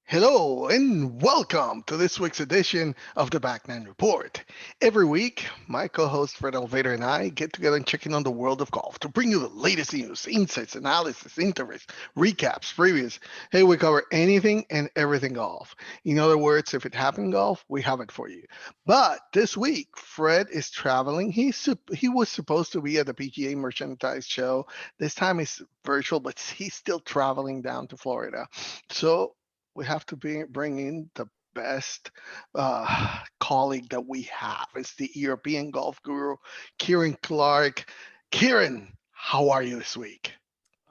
Hello and welcome to this week's edition of the Back Nine Report. Every week, my co-host Fred Altvater and I get together and check in on the world of golf to bring you the latest news, insights, analysis, interviews, recaps, previews. Hey, we cover anything and everything golf. In other words, if it happened in golf, we have it for you. But this week, Fred is traveling. He was supposed to be at the PGA Merchandise Show. This time it's virtual, but he's still traveling down to Florida. So we have to bring in the best colleague that we have. It's the European golf guru, Kieran Clark. Kieran, how are you this week?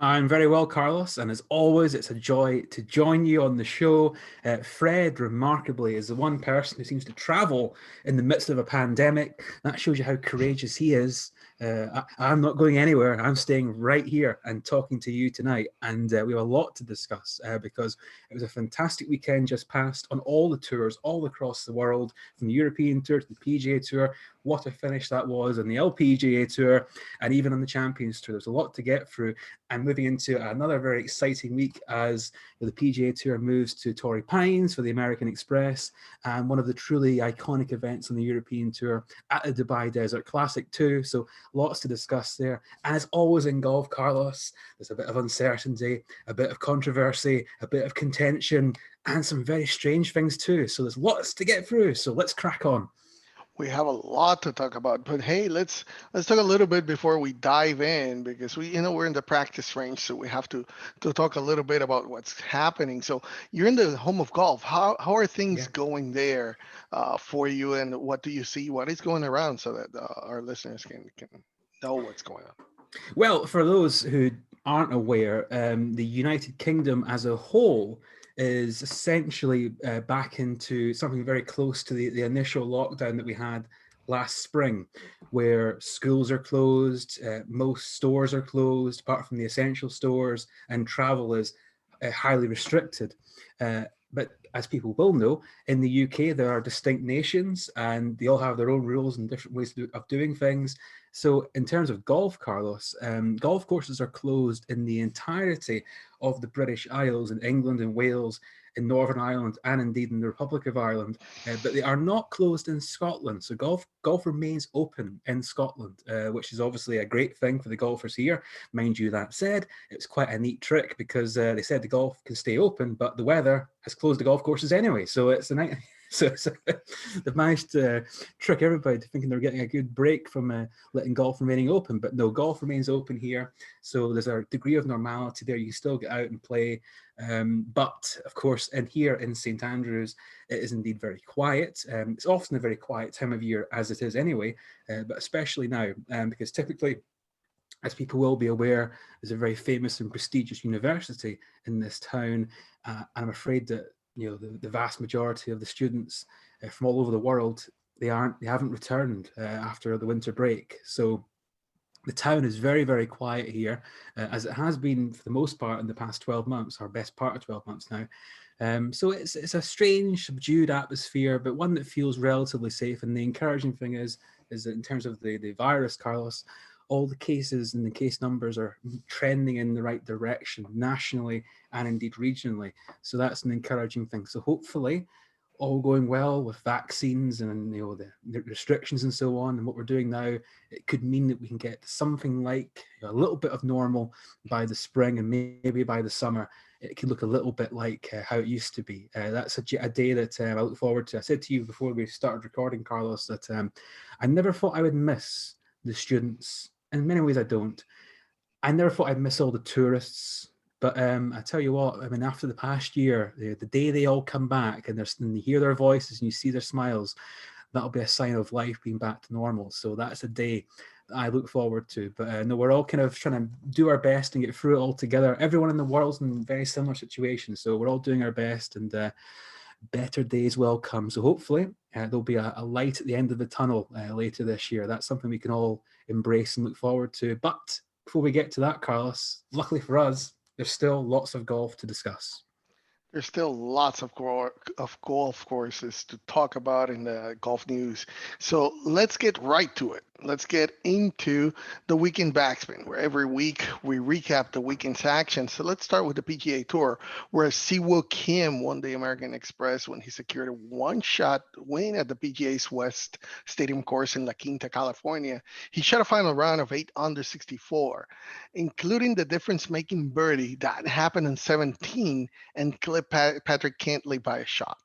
I'm very well, Carlos, and as always, it's a joy to join you on the show. Fred, remarkably, is the one person who seems to travel in the midst of a pandemic. That shows you how courageous he is. I'm not going anywhere. I'm staying right here and talking to you tonight. And we have a lot to discuss because it was a fantastic weekend just passed on all the tours all across the world, from the European Tour to the PGA Tour. What a finish that was on the LPGA Tour and even on the Champions Tour. There's a lot to get through. And moving into another very exciting week as the PGA Tour moves to Torrey Pines for the American Express, and one of the truly iconic events on the European Tour at the Dubai Desert Classic too. So lots to discuss there. And as always in golf, Carlos, there's a bit of uncertainty, a bit of controversy, a bit of contention, and some very strange things too. So there's lots to get through. So let's crack on. We have a lot to talk about, but hey, let's talk a little bit before we dive in because we're in the practice range, so we have to talk a little bit about what's happening. So you're in the home of golf. How are things Yeah. going there for you, and what do you see? What is going around so that our listeners can know what's going on? Well, for those who aren't aware, the United Kingdom as a whole is essentially back into something very close to the initial lockdown that we had last spring, where schools are closed, most stores are closed, apart from the essential stores, and travel is highly restricted. But as people will know, in the UK, there are distinct nations and they all have their own rules and different ways of doing things. So, in terms of golf, Carlos, golf courses are closed in the entirety of the British Isles in England and Wales, in Northern Ireland, and indeed in the Republic of Ireland. But they are not closed in Scotland. So, golf remains open in Scotland, which is obviously a great thing for the golfers here. Mind you, that said, it's quite a neat trick because they said the golf can stay open, but the weather has closed the golf courses anyway. So, it's a night. So they've managed to trick everybody to thinking they're getting a good break from letting golf remaining open. But no, golf remains open here. So there's a degree of normality there. You can still get out and play. But of course, in here in St. Andrews, it is indeed very quiet. It's often a very quiet time of year, as it is anyway, but especially now, because typically, as people will be aware, there's a very famous and prestigious university in this town. And I'm afraid that the vast majority of the students from all over the world, they haven't returned after the winter break. So the town is very, very quiet here, as it has been for the most part in the past 12 months, or best part of 12 months now. So it's a strange, subdued atmosphere, but one that feels relatively safe. And the encouraging thing is that in terms of the virus, Carlos, all the cases and the case numbers are trending in the right direction nationally and indeed regionally. So that's an encouraging thing. So hopefully, all going well with vaccines and the restrictions and so on, and what we're doing now, it could mean that we can get something like a little bit of normal by the spring, and maybe by the summer it could look a little bit like how it used to be. That's a day that I look forward to. I said to you before we started recording, Carlos, that I never thought I would miss the students. In many ways, I don't. I never thought I'd miss all the tourists. But I tell you what, I mean, after the past year, the day they all come back and you hear their voices and you see their smiles, that'll be a sign of life being back to normal. So that's a day that I look forward to. But no, we're all kind of trying to do our best and get through it all together. Everyone in the world's in very similar situations. So we're all doing our best, and better days will come. So hopefully there'll be a light at the end of the tunnel later this year. That's something we can all embrace and look forward to. But before we get to that, Carlos, luckily for us, there's still lots of golf to discuss. There's still lots of golf courses to talk about in the golf news. So let's get right to it. let's get into the weekend backspin, where every week we recap the weekend's action. So let's start with the PGA Tour, where Siwoo Kim won the American Express when he secured a one-shot win at the PGA's West Stadium course in La Quinta, California. He shot a final round of 8 under 64, including the difference-making birdie that happened in 17 and clipped Patrick Cantley by a shot.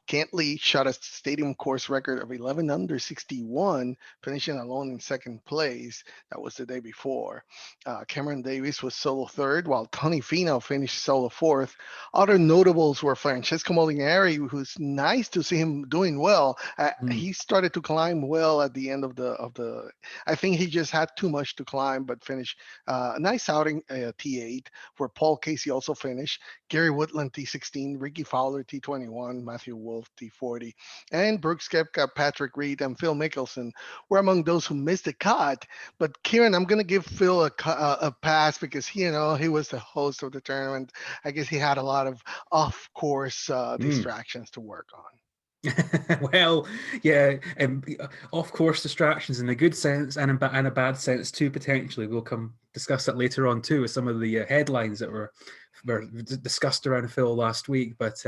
Cantley shot a stadium course record of 11 under 61, finishing alone in second place. That was the day before. Cameron Davis was solo third, while Tony Finau finished solo fourth. Other notables were Francesco Molinari, who's nice to see him doing well. Mm. He started to climb well at the end of the. I think he just had too much to climb, but finished a nice outing, T8, where Paul Casey also finished. Gary Woodland T16, Ricky Fowler T21, Matthew Wolf T40, and Brooks Koepka, Patrick Reed, and Phil Mickelson were among those who missed the cut. But Kieran, I'm going to give Phil a pass because he was the host of the tournament. I guess he had a lot of off-course Mm. distractions to work on. Well, yeah, off course distractions in a good sense and in a bad sense too. Potentially, we'll come discuss that later on too with some of the headlines that were discussed around Phil last week. But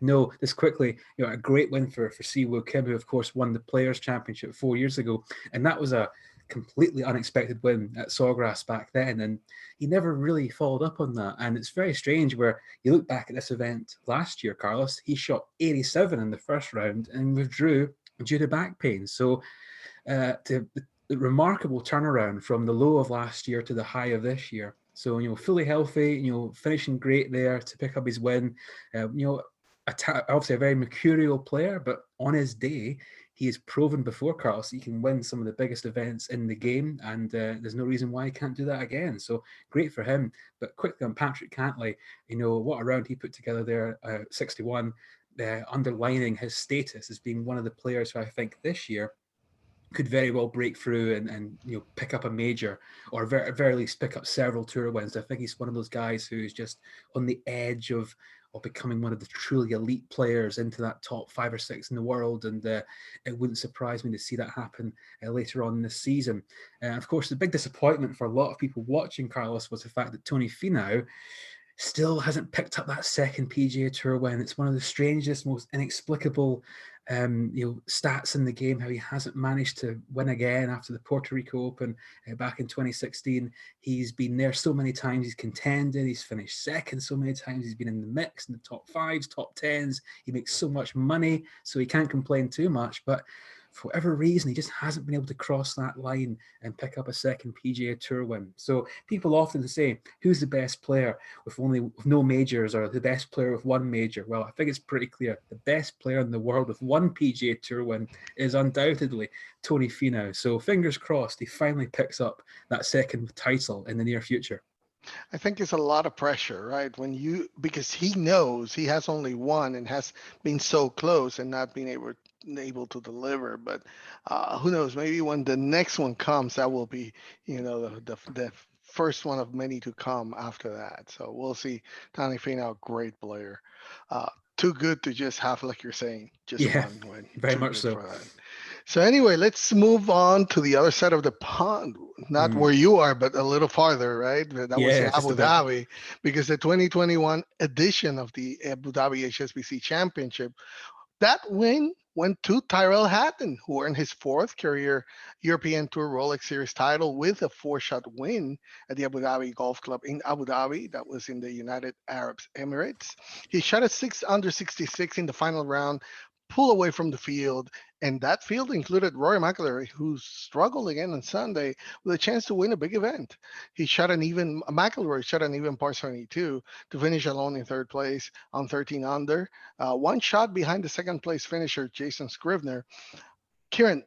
no, just quickly, a great win for Siwoo Kim, who of course won the Players Championship 4 years ago, and that was a completely unexpected win at Sawgrass back then, and he never really followed up on that. And it's very strange where you look back at this event last year, Carlos, he shot 87 in the first round and withdrew due to back pain. So the remarkable turnaround from the low of last year to the high of this year. So, fully healthy, finishing great there to pick up his win. Obviously a very mercurial player, but on his day, he has proven before, Carlos, he can win some of the biggest events in the game, and there's no reason why he can't do that again. So great for him. But quickly on Patrick Cantley, what a round he put together there, 61, underlining his status as being one of the players who I think this year could very well break through and pick up a major, or at very least pick up several tour wins. I think he's one of those guys who's just on the edge of becoming one of the truly elite players into that top 5 or 6 in the world, and it wouldn't surprise me to see that happen later on this season. Of course, the big disappointment for a lot of people watching, Carlos, was the fact that Tony Finau still hasn't picked up that second PGA Tour win. It's one of the strangest, most inexplicable stats in the game, how he hasn't managed to win again after the Puerto Rico Open back in 2016. He's been there so many times, he's contended, he's finished second so many times, he's been in the mix, in the top fives, top tens. He makes so much money, so he can't complain too much. But for whatever reason, he just hasn't been able to cross that line and pick up a second PGA Tour win. So people often say, who's the best player with no majors, or the best player with one major? Well, I think it's pretty clear. The best player in the world with one PGA Tour win is undoubtedly Tony Finau. So fingers crossed he finally picks up that second title in the near future. I think it's a lot of pressure, right? Because he knows he has only one and has been so close and not being able to deliver. But who knows? Maybe when the next one comes, that will be, the first one of many to come after that. So we'll see. Tony Finau, great player. Too good to just have, like you're saying, just Yeah, one win. very Too much good so. for that. So anyway, let's move on to the other side of the pond. Not where you are, but a little farther, right? That was in Yeah, just Abu about. Dhabi, because the 2021 edition of the Abu Dhabi HSBC Championship, that win went to Tyrell Hatton, who earned his fourth career European Tour Rolex Series title with a four-shot win at the Abu Dhabi Golf Club in Abu Dhabi. That was in the United Arab Emirates. He shot a 6 under 66 in the final round, pull away from the field, and that field included Rory McIlroy, who struggled again on Sunday with a chance to win a big event. McIlroy shot an even par 72 to finish alone in third place on 13 under, one shot behind the second place finisher Jason Scrivener. Kieran,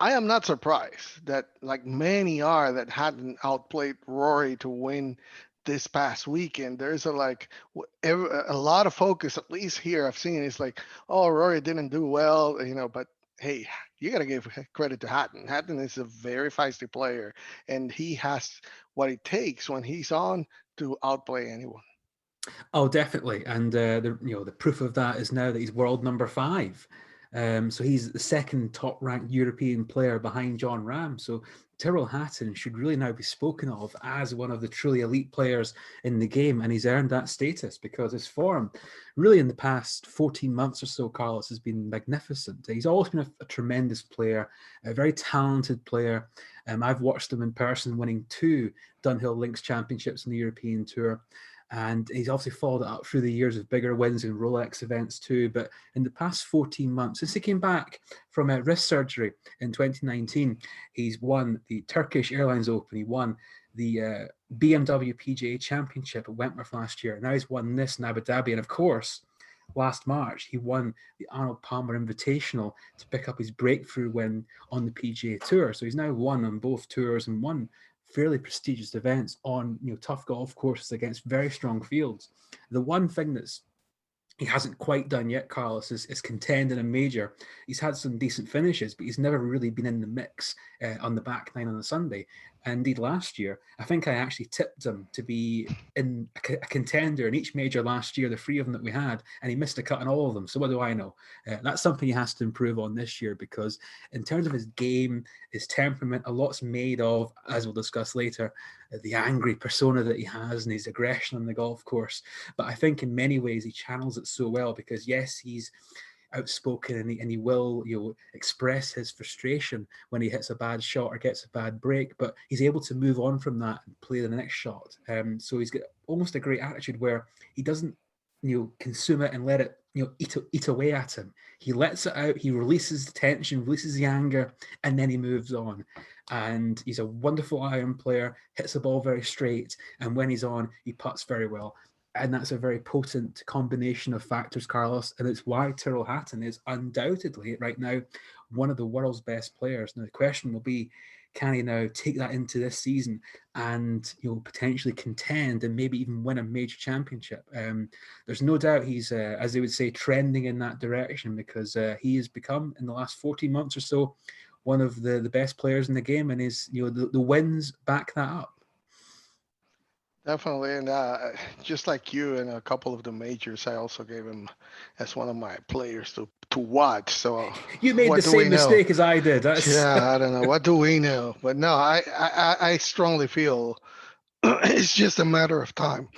I am not surprised that, like many are, that hadn't outplayed Rory to win this past weekend. There's a lot of focus, at least here I've seen, is like, oh, Rory didn't do well, but hey, you got to give credit to Hatton. Hatton is a very feisty player, and he has what it takes when he's on to outplay anyone. Oh, definitely. And the proof of that is now that he's world number 5. So he's the second top-ranked European player behind John Ram. So Tyrrell Hatton should really now be spoken of as one of the truly elite players in the game, and he's earned that status because his form, really in the past 14 months or so, Carlos, has been magnificent. He's always been a tremendous player, a very talented player. I've watched him in person winning 2 Dunhill Links Championships on the European Tour. And he's obviously followed it up through the years with bigger wins in Rolex events too. But in the past 14 months, since he came back from wrist surgery in 2019, he's won the Turkish Airlines Open. He won the BMW PGA Championship at Wentworth last year. Now he's won this in Abu Dhabi. And of course, last March, he won the Arnold Palmer Invitational to pick up his breakthrough win on the PGA Tour. So he's now won on both tours and won fairly prestigious events on tough golf courses against very strong fields. The one thing that's he hasn't quite done yet, Carlos, is contend in a major. He's had some decent finishes, but he's never really been in the mix on the back nine on a Sunday. And indeed, last year, I think I actually tipped him to be in a contender in each major last year, the 3 of them that we had, and he missed a cut in all of them. So what do I know? That's something he has to improve on this year, because in terms of his game, his temperament, a lot's made of, as we'll discuss later, the angry persona that he has and his aggression on the golf course. But I think in many ways he channels it so well, because yes, he's outspoken and he will express his frustration when he hits a bad shot or gets a bad break, but he's able to move on from that and play the next shot. So he's got almost a great attitude where he doesn't consume it and let it eat away at him. He lets it out, he releases the tension, releases the anger, and then he moves on. And he's a wonderful iron player, hits the ball very straight, and when he's on, he putts very well. And that's a very potent combination of factors, Carlos. And it's why Tyrrell Hatton is undoubtedly right now one of the world's best players. Now, the question will be, can he now take that into this season and potentially contend and maybe even win a major championship? There's no doubt he's, as they would say, trending in that direction, because he has become, in the last 14 months or so, one of the best players in the game, and his the wins back that up. Definitely, and just like you and a couple of the majors, I also gave him as one of my players to watch. So you made what the do we same know? mistake as I did. Yeah, I don't know. What do we know? But no, I strongly feel it's just a matter of time,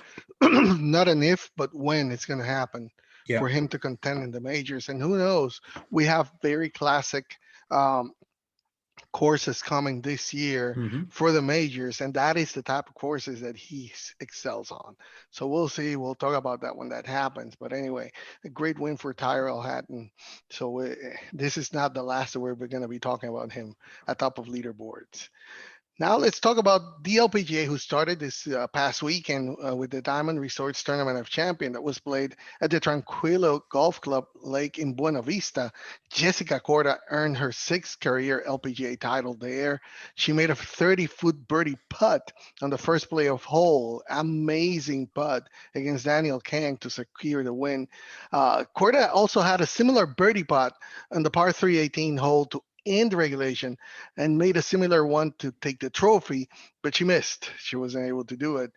not an if, but when it's going to happen Yeah. for him to contend in the majors. And who knows? We have very classic courses coming this year for the majors, and that is the type of courses that he excels on. So we'll see. We'll talk about that when that happens. But anyway, a great win for Tyrrell Hatton. So this is not the last that we're going to be talking about him at top of leaderboards. Now let's talk about the LPGA, who started this past weekend with the Diamond Resorts Tournament of Champions that was played at the Tranquilo Golf Club Lake in Buena Vista. Jessica Korda earned her 6th career LPGA title there. She made a 30-foot birdie putt on the first playoff hole. Amazing putt against Daniel Kang to secure the win. Korda also had a similar birdie putt on the par 3 18 hole to end regulation and made a similar one to take the trophy, but she missed. She wasn't able to do it.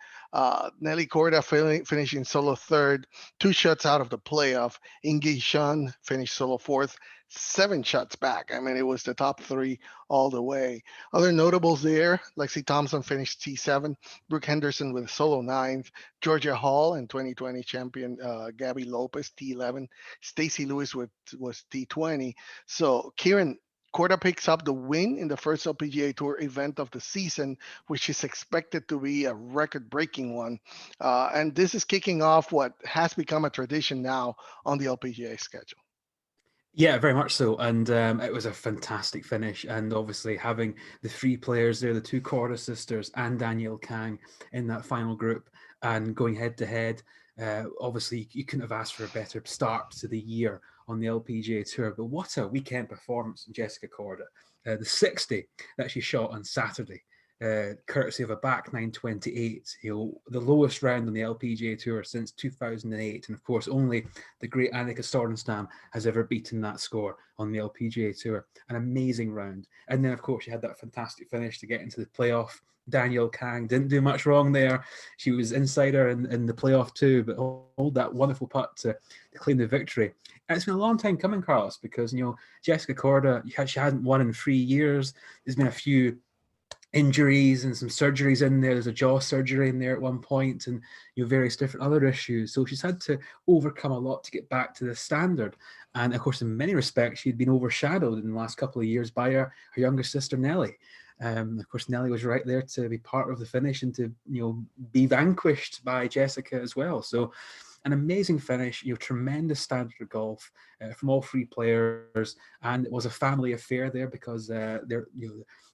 Nelly Korda finishing solo 3rd, 2 shots out of the playoff. Inge Shun finished solo 4th, 7 shots back. I mean, it was the top 3 all the way. Other notables there, Lexi Thompson finished T7, Brooke Henderson with solo 9th, Georgia Hall and 2020 champion Gabby Lopez T11, Stacy Lewis was T20. So Kieran, Korda picks up the win in the first LPGA Tour event of the season, which is expected to be a record-breaking one. And this is kicking off what has become a tradition now on the LPGA schedule. Yeah, very much so. And it was a fantastic finish. And obviously having the 3 players there, the 2 Korda sisters and Danielle Kang in that final group and going head to head, obviously you couldn't have asked for a better start to the year on the LPGA Tour. But what a weekend performance from Jessica Korda. The 60 that she shot on Saturday. courtesy of a back 928, the lowest round on the LPGA Tour since 2008. And of course, only the great Annika Sorenstam has ever beaten that score on the LPGA Tour. An amazing round. And then, of course, she had that fantastic finish to get into the playoff. Danielle Kang didn't do much wrong there. She was insider in the playoff too, but hold that wonderful putt to claim the victory. And it's been a long time coming, Carlos, because Jessica Korda, she hadn't won in 3 years. There's been a few injuries and some surgeries in there. There's a jaw surgery in there at one point, and various different other issues. So she's had to overcome a lot to get back to the standard. And of course, in many respects, she'd been overshadowed in the last couple of years by her younger sister Nelly. Of course, Nelly was right there to be part of the finish and to be vanquished by Jessica as well. So an amazing finish, tremendous standard of golf from all three players, and it was a family affair there because the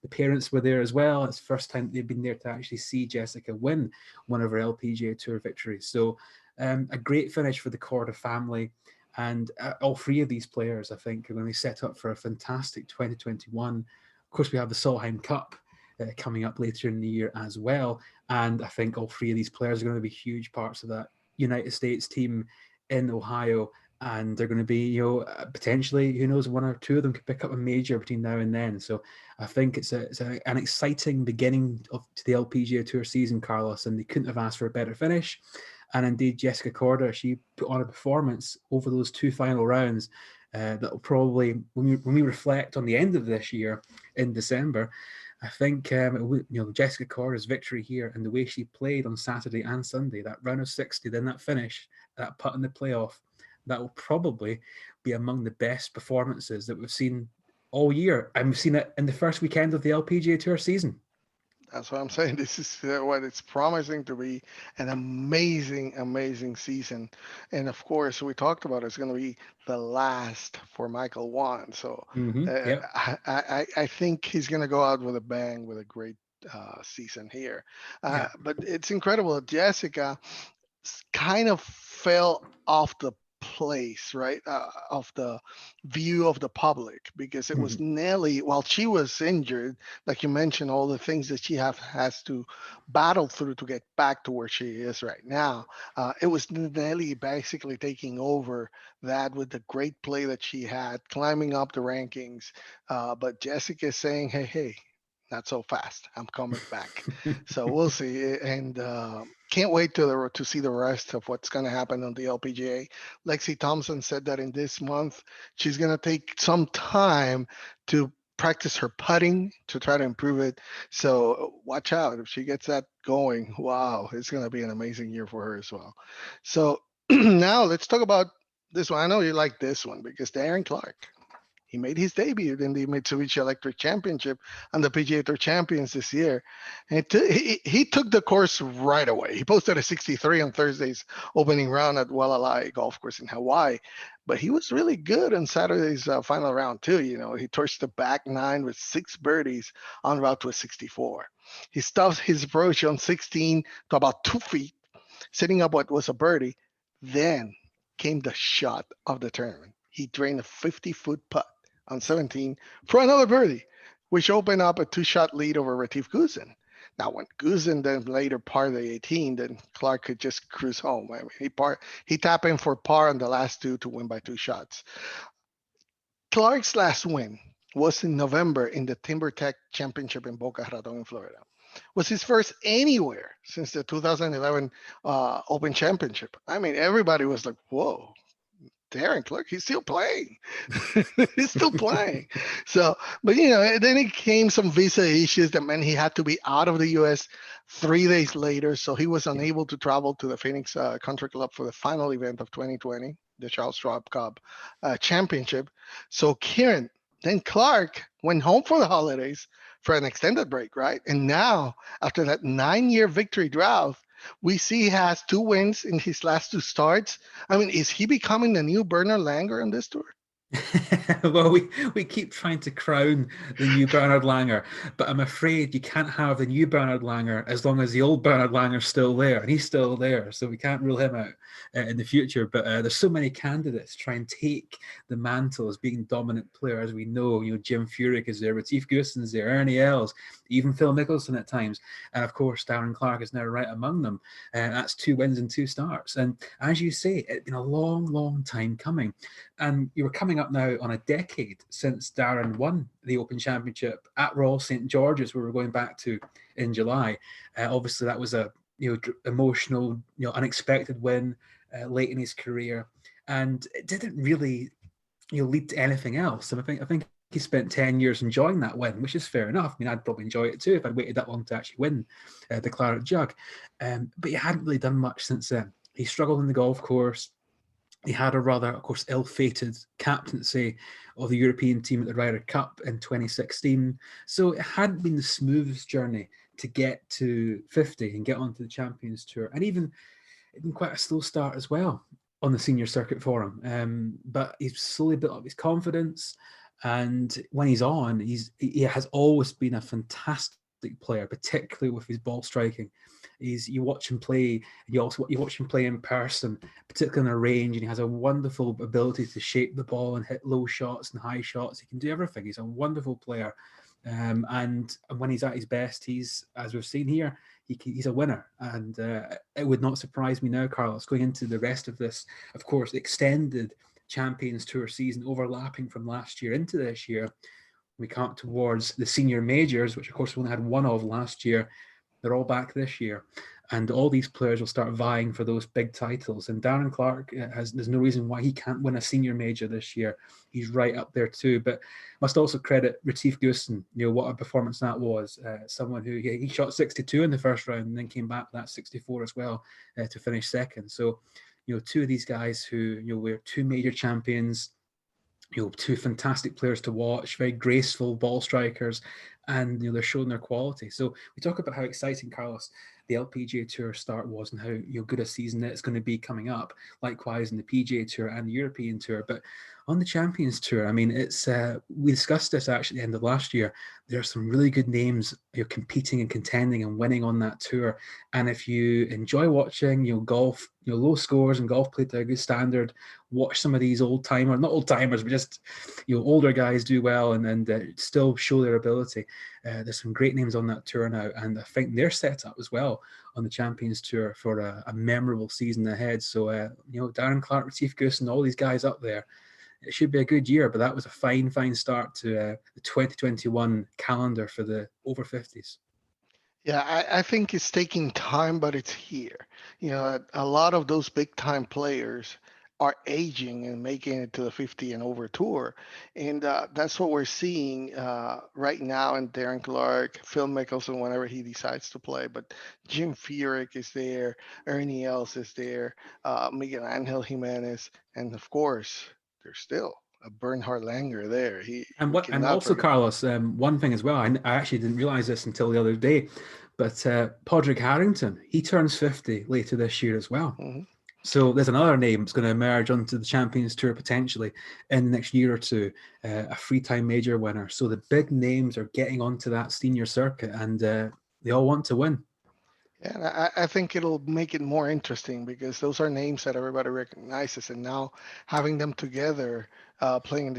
parents were there as well. It's the first time they've been there to actually see Jessica win one of her LPGA Tour victories. So a great finish for the Korda family, and all three of these players, I think, are going to be set up for a fantastic 2021. Of course, we have the Solheim Cup coming up later in the year as well, and I think all three of these players are going to be huge parts of that United States team in Ohio, and they're going to be, potentially, who knows, one or two of them could pick up a major between now and then. So I think it's an exciting beginning to the LPGA Tour season, Carlos, and they couldn't have asked for a better finish. And indeed, Jessica Korda, she put on a performance over those two final rounds that will probably, when we reflect on the end of this year in December, I think Jessica Korda's victory here and the way she played on Saturday and Sunday, that round of 60, then that finish, that putt in the playoff, that will probably be among the best performances that we've seen all year. And we've seen it in the first weekend of the LPGA Tour season. That's what I'm saying. This is what it's promising to be an amazing, amazing season. And of course, we talked about it's going to be the last for Michael Wan. So Yep. I think he's going to go out with a bang with a great season here. Yeah. But it's incredible. Jessica kind of fell off the place, right? Of the view of the public because it was Nelly, while she was injured, like you mentioned, all the things that she has to battle through to get back to where she is right now. It was Nelly basically taking over that with the great play that she had, climbing up the rankings. But Jessica is saying, hey, not so fast. I'm coming back. So we'll see. And can't wait to see the rest of what's going to happen on the LPGA. Lexi Thompson said that in this month, she's going to take some time to practice her putting to try to improve it. So watch out. If she gets that going, wow, it's going to be an amazing year for her as well. So now let's talk about this one. I know you like this one because Darren Clark. He made his debut in the Mitsubishi Electric Championship and the PGA Tour Champions this year. And he took the course right away. He posted a 63 on Thursday's opening round at Wailea Golf Course in Hawaii. But he was really good on Saturday's final round, too. He torched the back nine with 6 birdies en route to a 64. He stuffed his approach on 16 to about 2 feet, setting up what was a birdie. Then came the shot of the tournament. He drained a 50-foot putt on 17 for another birdie, which opened up a 2-shot lead over Retief Goosen. Now, when Goosen then later parred the 18, then Clark could just cruise home. I mean, he tapped in for par on the last 2 to win by 2 shots. Clark's last win was in November in the TimberTech Championship in Boca Raton, in Florida. Was his first anywhere since the 2011 Open Championship. I mean, everybody was like, whoa, Darren Clark, he's still playing. He's still playing. So, but then it came some visa issues that meant he had to be out of the U.S. 3 days later. So he was unable to travel to the Phoenix Country Club for the final event of 2020, the Charles Schwab Cup Championship. So Kieran, then Clark went home for the holidays for an extended break, right? And now, after that 9-year victory drought, we see he has 2 wins in his last 2 starts. I mean, is he becoming the new Bernard Langer on this tour? Well, we keep trying to crown the new Bernard Langer, but I'm afraid you can't have the new Bernard Langer as long as the old Bernard Langer's still there, and he's still there, so we can't rule him out in the future. But there's so many candidates try and take the mantle as being dominant player, as we know. Jim Furyk is there, Retief Goosen's there, Ernie Els, even Phil Mickelson at times, and of course Darren Clark is now right among them. That's 2 wins and 2 starts, and as you say, it's been a long, long time coming. And you were coming up now on a decade since Darren won the Open Championship at Royal St George's, where we're going back to in July. Obviously, that was a emotional, unexpected win late in his career, and it didn't really lead to anything else. And I think he spent 10 years enjoying that win, which is fair enough. I mean, I'd probably enjoy it too if I'd waited that long to actually win the Claret Jug. But he hadn't really done much since then. He struggled in the golf course. He had a rather, of course, ill-fated captaincy of the European team at the Ryder Cup in 2016. So it hadn't been the smoothest journey to get to 50 and get onto the Champions Tour. And even it been quite a slow start as well on the senior circuit for him. But he's slowly built up his confidence. And when he's on, he has always been a fantastic player, particularly with his ball striking. You watch him play, and you watch him play in person, particularly on a range, and he has a wonderful ability to shape the ball and hit low shots and high shots. He can do everything. He's a wonderful player, and when he's at his best, he's, as we've seen here, he's a winner. And it would not surprise me now, Carlos, going into the rest of this, of course, extended Champions Tour season overlapping from last year into this year. We come towards the senior majors, which of course we only had one of last year. They're all back this year, and all these players will start vying for those big titles. And Darren Clark there's no reason why he can't win a senior major this year. He's right up there too. But must also credit Retief Goosen. What a performance that was. Someone who he shot 62 in the first round and then came back with that 64 as well to finish second. So two of these guys who were two major champions. Two fantastic players to watch, very graceful ball strikers, and they're showing their quality. So we talk about how exciting, Carlos, the LPGA Tour start was, and how good a season it's going to be coming up. Likewise in the PGA Tour and the European Tour, but on the Champions Tour, I mean, it's we discussed this actually at the end of last year. There are some really good names competing and contending and winning on that tour. And if you enjoy watching, golf, low scores and golf played to a good standard, watch some of these not old timers, but just older guys do well and still show their ability. There's some great names on that tour now, and I think they're set up as well on the Champions Tour for a memorable season ahead. So Darren Clark, Retief Goosen, all these guys up there. It should be a good year, but that was a fine start to the 2021 calendar for the over 50s. Yeah, I think it's taking time, but it's here. A lot of those big time players are aging and making it to the 50 and over tour. And that's what we're seeing right now in Darren Clark, Phil Mickelson, whenever he decides to play. But Jim Furyk is there, Ernie Els is there, Miguel Angel Jimenez, and of course, there's still a Bernhard Langer there. We And cannot also, forget. Carlos, one thing as well, I actually didn't realize this until the other day, but Podrick Harrington, he turns 50 later this year as well. Mm-hmm. So there's another name that's going to emerge onto the Champions Tour potentially in the next year or two, a three-time major winner. So the big names are getting onto that senior circuit, and they all want to win. Yeah, and I think it'll make it more interesting because those are names that everybody recognizes, and now having them together, playing in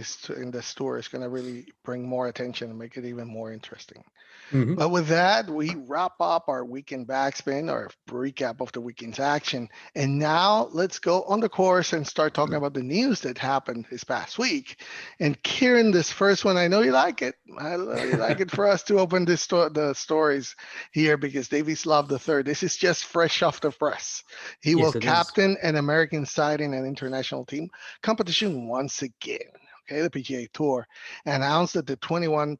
this tour is going to really bring more attention and make it even more interesting. Mm-hmm. But with that, we wrap up our weekend backspin, our recap of the weekend's action. And now let's go on the course and start talking about the news that happened this past week. And Kieran, this first one, I know you like it. I know you like it for us to open the stories here because Davis Love the third. This is just fresh off the press. He will Yes, it is. captain an American side in an international team competition once again. Okay, the PGA Tour announced that the 21-time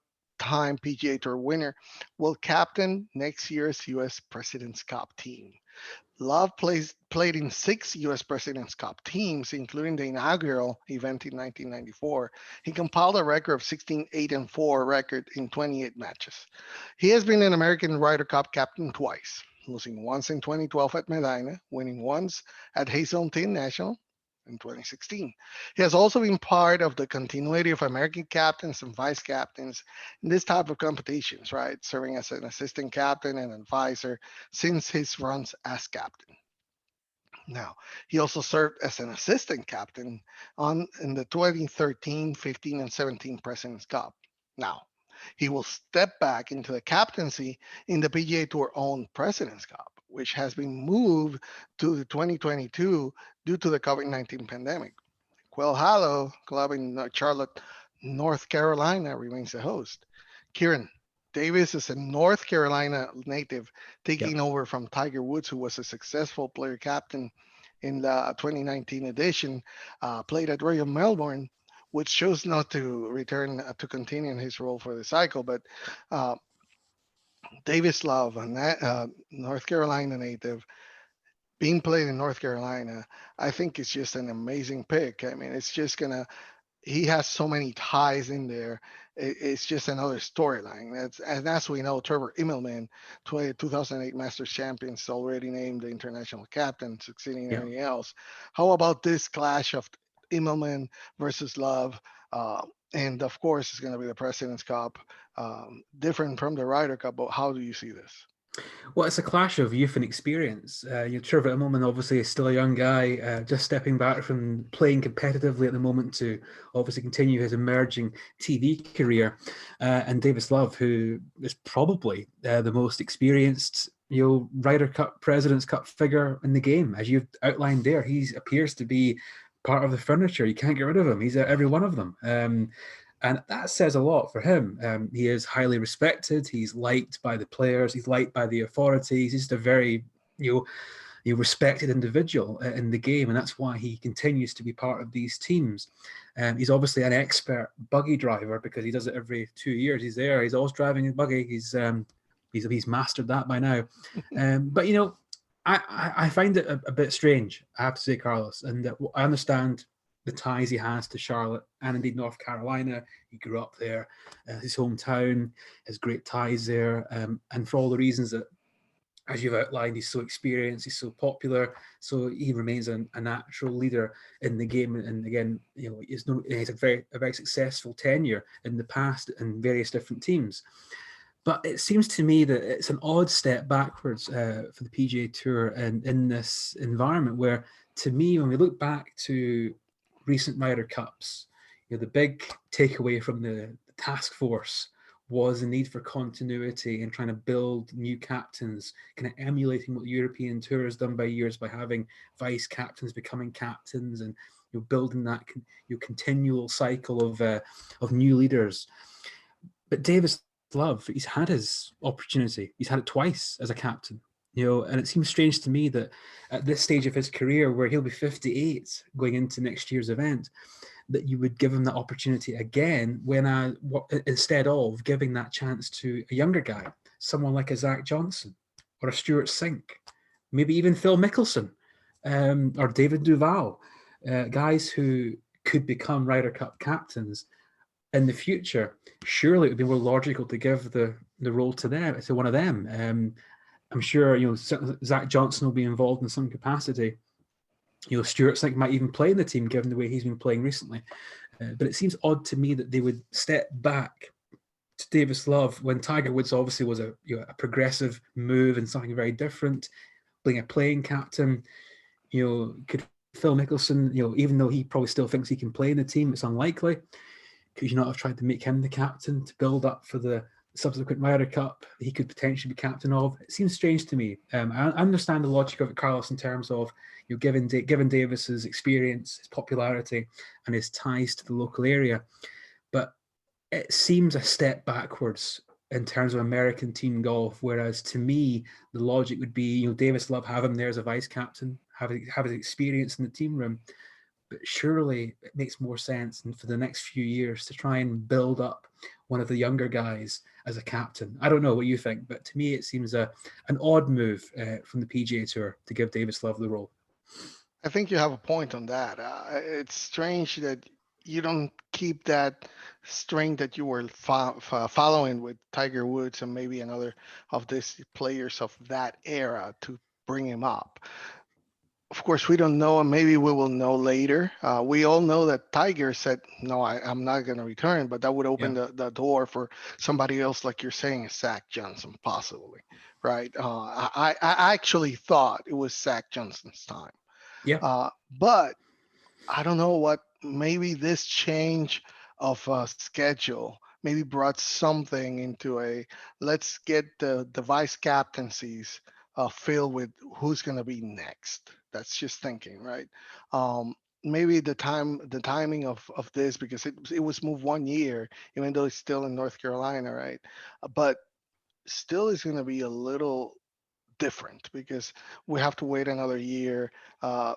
PGA Tour winner will captain next year's U.S. President's Cup team. Love played in 6 U.S. President's Cup teams, including the inaugural event in 1994. He compiled a record of 16-8-4 record in 28 matches. He has been an American Ryder Cup captain twice, losing once in 2012 at Medina, winning once at Hazeltine National, in 2016. He has also been part of the continuity of American captains and vice captains in this type of competitions, right? Serving as an assistant captain and advisor since his runs as captain. Now, he also served as an assistant captain on in the 2013, 15, and 17 President's Cup. Now, he will step back into the captaincy in the PGA Tour own President's Cup, which has been moved to the 2022 due to the COVID-19 pandemic. Quail Hollow Club in Charlotte, North Carolina remains the host. Kieran, Davis is a North Carolina native Yep. taking over from Tiger Woods, who was a successful player captain in the 2019 edition, played at Royal Melbourne, which chose not to return to continue in his role for the cycle. But uh, Davis Love, a North Carolina native, being played in North Carolina, I think it's just an amazing pick. I mean, it's just gonna he has so many ties in there. It's just another storyline. And as we know, Trevor Immelman, 2008 Masters champion, is already named the international captain, succeeding Yep. anything else. How about this clash of Immelman versus Love? And of course, it's going to be the President's Cup, different from the Ryder Cup. But how do you see this? Well, it's a clash of youth and experience. Trevor Immelman obviously is still a young guy, just stepping back from playing competitively at the moment to obviously continue his emerging TV career. And Davis Love, who is probably the most experienced, Ryder Cup, President's Cup figure in the game, as you've outlined there. He appears to be part of the furniture. You can't get rid of him. He's at every one of them. And that says a lot for him. He is highly respected. He's liked by the players. He's liked by the authorities. He's just a very, you know, respected individual in the game, and that's why he continues to be part of these teams. He's obviously an expert buggy driver because he does it every 2 years. He's there. He's always driving his buggy. He's mastered that by now. But I find it a bit strange. I have to say, Carlos, and I understand the ties he has to Charlotte and indeed North Carolina. He grew up there, his hometown, has great ties there, and for all the reasons that, as you've outlined, he's so experienced, he's so popular, so he remains a natural leader in the game. And again, he's a very successful tenure in the past in various different teams. But it seems to me that it's an odd step backwards for the PGA Tour and in this environment where, to me, when we look back to recent Ryder Cups, the big takeaway from the task force was the need for continuity and trying to build new captains, kind of emulating what the European Tour has done by years by having vice captains becoming captains and building that continual cycle of new leaders. But Davis Love, he's had his opportunity. He's had it twice as a captain. And it seems strange to me that at this stage of his career, where he'll be 58 going into next year's event, that you would give him that opportunity again instead of giving that chance to a younger guy, someone like a Zach Johnson or a Stuart Sink, maybe even Phil Mickelson or David Duval, guys who could become Ryder Cup captains in the future. Surely it would be more logical to give the role to one of them. I'm sure Zach Johnson will be involved in some capacity. Stuart Sink might even play in the team given the way he's been playing recently. But it seems odd to me that they would step back to Davis Love when Tiger Woods obviously was a progressive move and something very different, being a playing captain. Could Phil Mickelson, even though he probably still thinks he can play in the team, it's unlikely. Could you not have tried to make him the captain to build up for the subsequent Ryder Cup he could potentially be captain of? It seems strange to me. I understand the logic of it, Carlos, in terms of given Davis's experience, his popularity, and his ties to the local area, but it seems a step backwards in terms of American team golf. Whereas to me, the logic would be, Davis Love, have him there as a vice captain, have his experience in the team room. But surely it makes more sense for the next few years to try and build up one of the younger guys as a captain. I don't know what you think, but to me it seems an odd move from the PGA Tour to give Davis Love the role. I think you have a point on that. It's strange that you don't keep that string that you were following with Tiger Woods and maybe another of these players of that era to bring him up. Of course, we don't know, and maybe we will know later. We all know that Tiger said, "No, I'm not going to return," but that would Yeah. open the door for somebody else, like you're saying, Zach Johnson, possibly, right? I actually thought it was Zach Johnson's time, Yeah. but I don't know what. Maybe this change of schedule maybe brought something into a. Let's get the vice captaincies filled with who's going to be next. That's just thinking, right? Maybe the timing of this, because it was moved 1 year, even though it's still in North Carolina, right? But still is going to be a little different because we have to wait another year. Uh,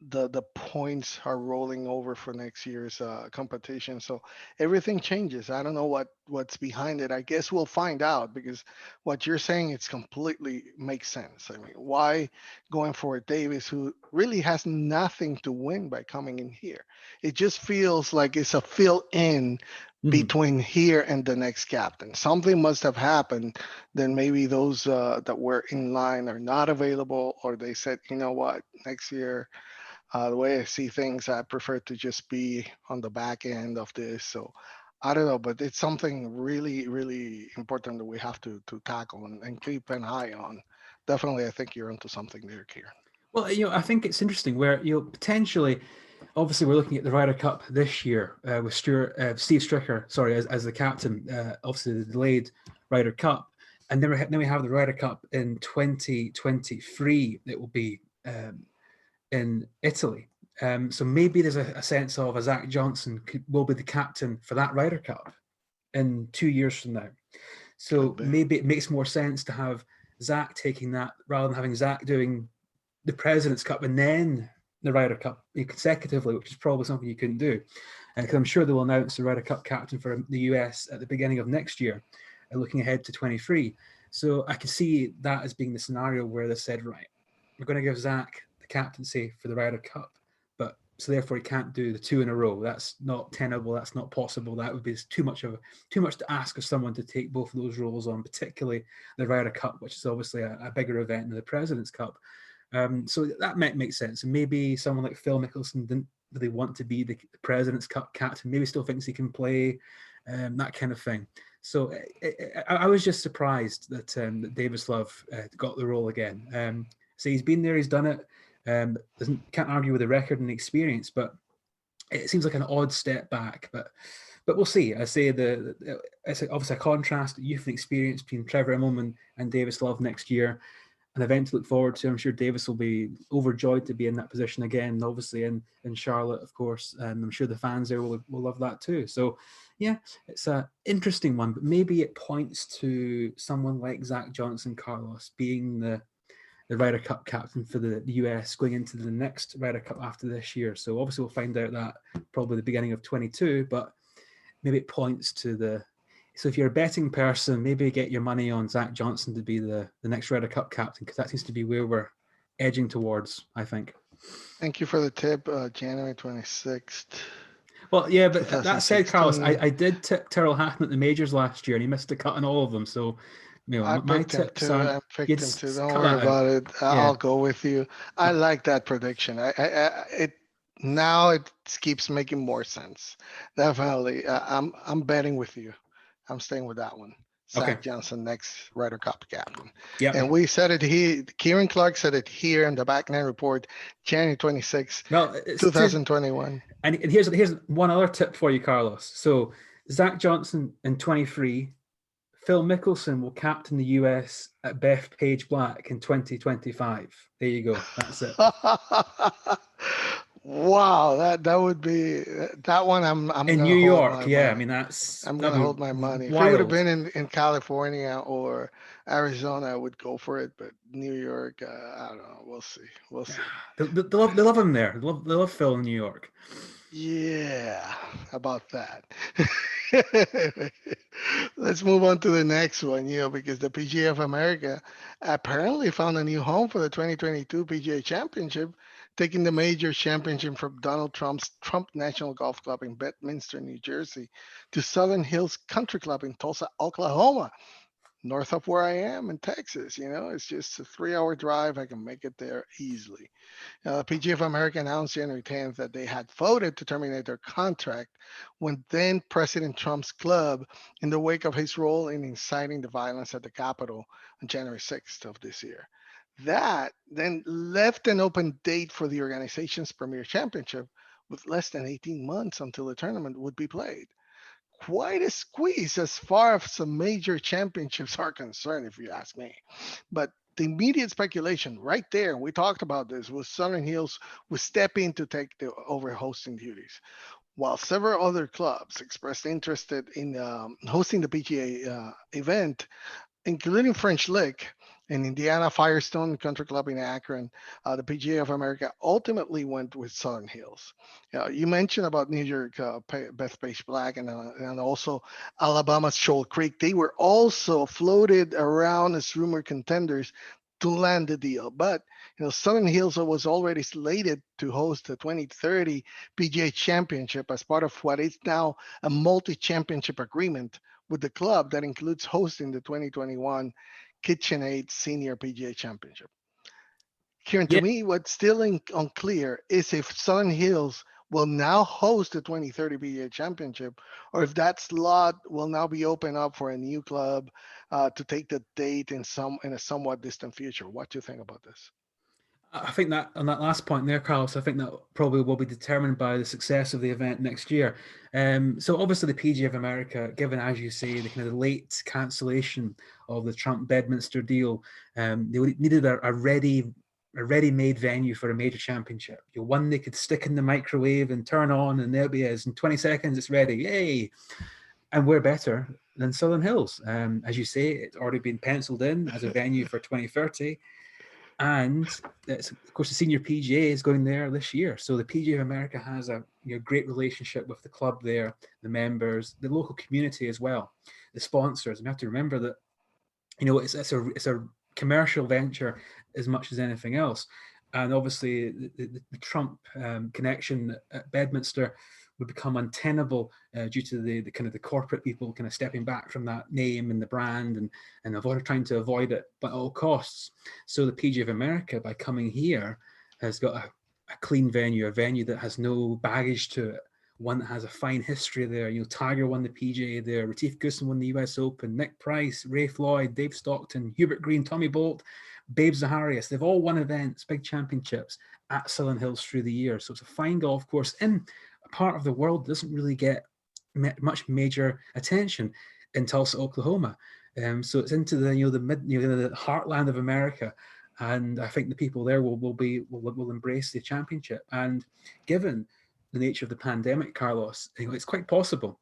the points are rolling over for next year's competition, so everything changes. I don't know what's behind it. I guess we'll find out, because what you're saying, it's completely makes sense. I mean, why going for Davis, who really has nothing to win by coming in here? It just feels like it's a fill in Mhm. between here and the next captain. Something must have happened. Then maybe those that were in line are not available, or they said, you know what, next year, the way I see things, I prefer to just be on the back end of this. So I don't know, but it's something really, really important that we have to tackle and keep an eye on. Definitely, I think you're onto something there, Kieran. Well, I think it's interesting where potentially, obviously, we're looking at the Ryder Cup this year with Steve Stricker, sorry, as the captain. Obviously, the delayed Ryder Cup, and then we have the Ryder Cup in 2023. It will be in Italy. So maybe there's a sense of a Zach Johnson will be the captain for that Ryder Cup in 2 years from now. Could So be. maybe it makes more sense to have Zach taking that rather than having Zach doing the President's Cup and then the Ryder Cup consecutively, which is probably something you couldn't do. Because I'm sure they will announce the Ryder Cup captain for the US at the beginning of next year, looking ahead to 23. So I can see that as being the scenario where they said, right, we're going to give Zach the captaincy for the Ryder Cup, but so therefore he can't do the two in a row. That's not tenable. That's not possible. That would be too much to ask of someone to take both of those roles on, particularly the Ryder Cup, which is obviously a bigger event than the President's Cup. So that might make sense. And maybe someone like Phil Mickelson didn't really want to be the President's Cup captain. Maybe still thinks he can play, that kind of thing. So I was just surprised that Davis Love got the role again. So he's been there, he's done it. Can't argue with the record and the experience, but it seems like an odd step back. But we'll see. I say it's obviously a contrast, youth and experience between Trevor Immelman and Davis Love next year, an event to look forward to. I'm sure Davis will be overjoyed to be in that position again, obviously in Charlotte, of course. And I'm sure the fans there will love that too. So, yeah, it's an interesting one, but maybe it points to someone like Zach Johnson, Carlos, being the Ryder Cup captain for the US going into the next Ryder Cup after this year. So obviously we'll find out that probably the beginning of 22, but maybe it points to so if you're a betting person, maybe get your money on Zach Johnson to be the next Ryder Cup captain, because that seems to be where we're edging towards, I think. Thank you for the tip. January 26th, Well, yeah, but that said, Carlos, I, 2016. I did tip Terrell Hatton at the majors last year, and he missed a cut on all of them. So, I my picked him tips too. aren't. I picked You'd him too. Don't cut worry that out. about it. Yeah. I'll go with you. I Oh, like that prediction. It now it keeps making more sense. Definitely. I'm betting with you. I'm staying with that one. okay. Zach Johnson, next Ryder Cup captain. Yeah. And we said it here. Kieran Clark said it here in the Backnet Report, January 26, Well, it's two. 2021. And here's one other tip for you, Carlos. So Zach Johnson in 23, Phil Mickelson will captain the US at Bethpage Black in 2025. There you go. That's it. Wow, that would be that one. I'm In New gonna hold York, my yeah. I money. mean, I'm gonna that'd hold be my money. If it would have wild. been in California or Arizona, I would go for it. But New York, I don't know. We'll see. We'll see. They love him there. They love Phil in New York. Yeah, about that. Let's move on to the next one, because the PGA of America apparently found a new home for the 2022 PGA Championship, taking the major championship from Donald Trump's Trump National Golf Club in Bedminster, New Jersey, to Southern Hills Country Club in Tulsa, Oklahoma. north of where I am in Texas. It's just a 3 hour drive. I can make it there easily. PGA of America announced January 10th that they had voted to terminate their contract when then President Trump's club, in the wake of his role in inciting the violence at the Capitol on January 6th of this year. That then left an open date for the organization's premier championship with less than 18 months until the tournament would be played. Quite a squeeze as far as some major championships are concerned, if you ask me. But the immediate speculation right there, we talked about this, was Southern Hills would step in to take the over hosting duties. While several other clubs expressed interest in hosting the PGA event, including French Lick and Indiana Firestone Country Club in Akron, the PGA of America ultimately went with Southern Hills. You mentioned about New York Bethpage Black and also Alabama's Shoal Creek. They were also floated around as rumored contenders to land the deal. But Southern Hills was already slated to host the 2030 PGA Championship as part of what is now a multi-championship agreement with the club that includes hosting the 2021 KitchenAid Senior PGA Championship. Kieran, to Yeah, me, what's still unclear is if Southern Hills will now host the 2030 PGA Championship, or if that slot will now be opened up for a new club to take the date in a somewhat distant future. What do you think about this? I think that on that last point there, Carlos, I think that probably will be determined by the success of the event next year. So obviously the PGA of America, given as you say the kind of late cancellation of the Trump Bedminster deal, they needed a ready-made venue for a major championship. One they could stick in the microwave and turn on, and there it is. In 20 seconds, it's ready. Yay! And we're better than Southern Hills. As you say, it's already been penciled in as a venue for 2030. And it's, of course, the senior PGA is going there this year. So the PGA of America has a great relationship with the club there, the members, the local community as well, the sponsors. And we have to remember that, it's a commercial venture as much as anything else. And obviously the Trump connection at Bedminster would become untenable due to the kind of the corporate people kind of stepping back from that name and the brand and trying to avoid it at all costs. So the PGA of America, by coming here, has got a clean venue, a venue that has no baggage to it, one that has a fine history there. Tiger won the PGA there, Retief Goosen won the US Open, Nick Price, Ray Floyd, Dave Stockton, Hubert Green, Tommy Bolt, Babe Zaharias. They've all won events, big championships at Southern Hills through the years. So it's a fine golf course in a part of the world that doesn't really get much major attention in Tulsa, Oklahoma. So it's into the the heartland of America, and I think the people there will embrace the championship. And given the nature of the pandemic, Carlos, it's quite possible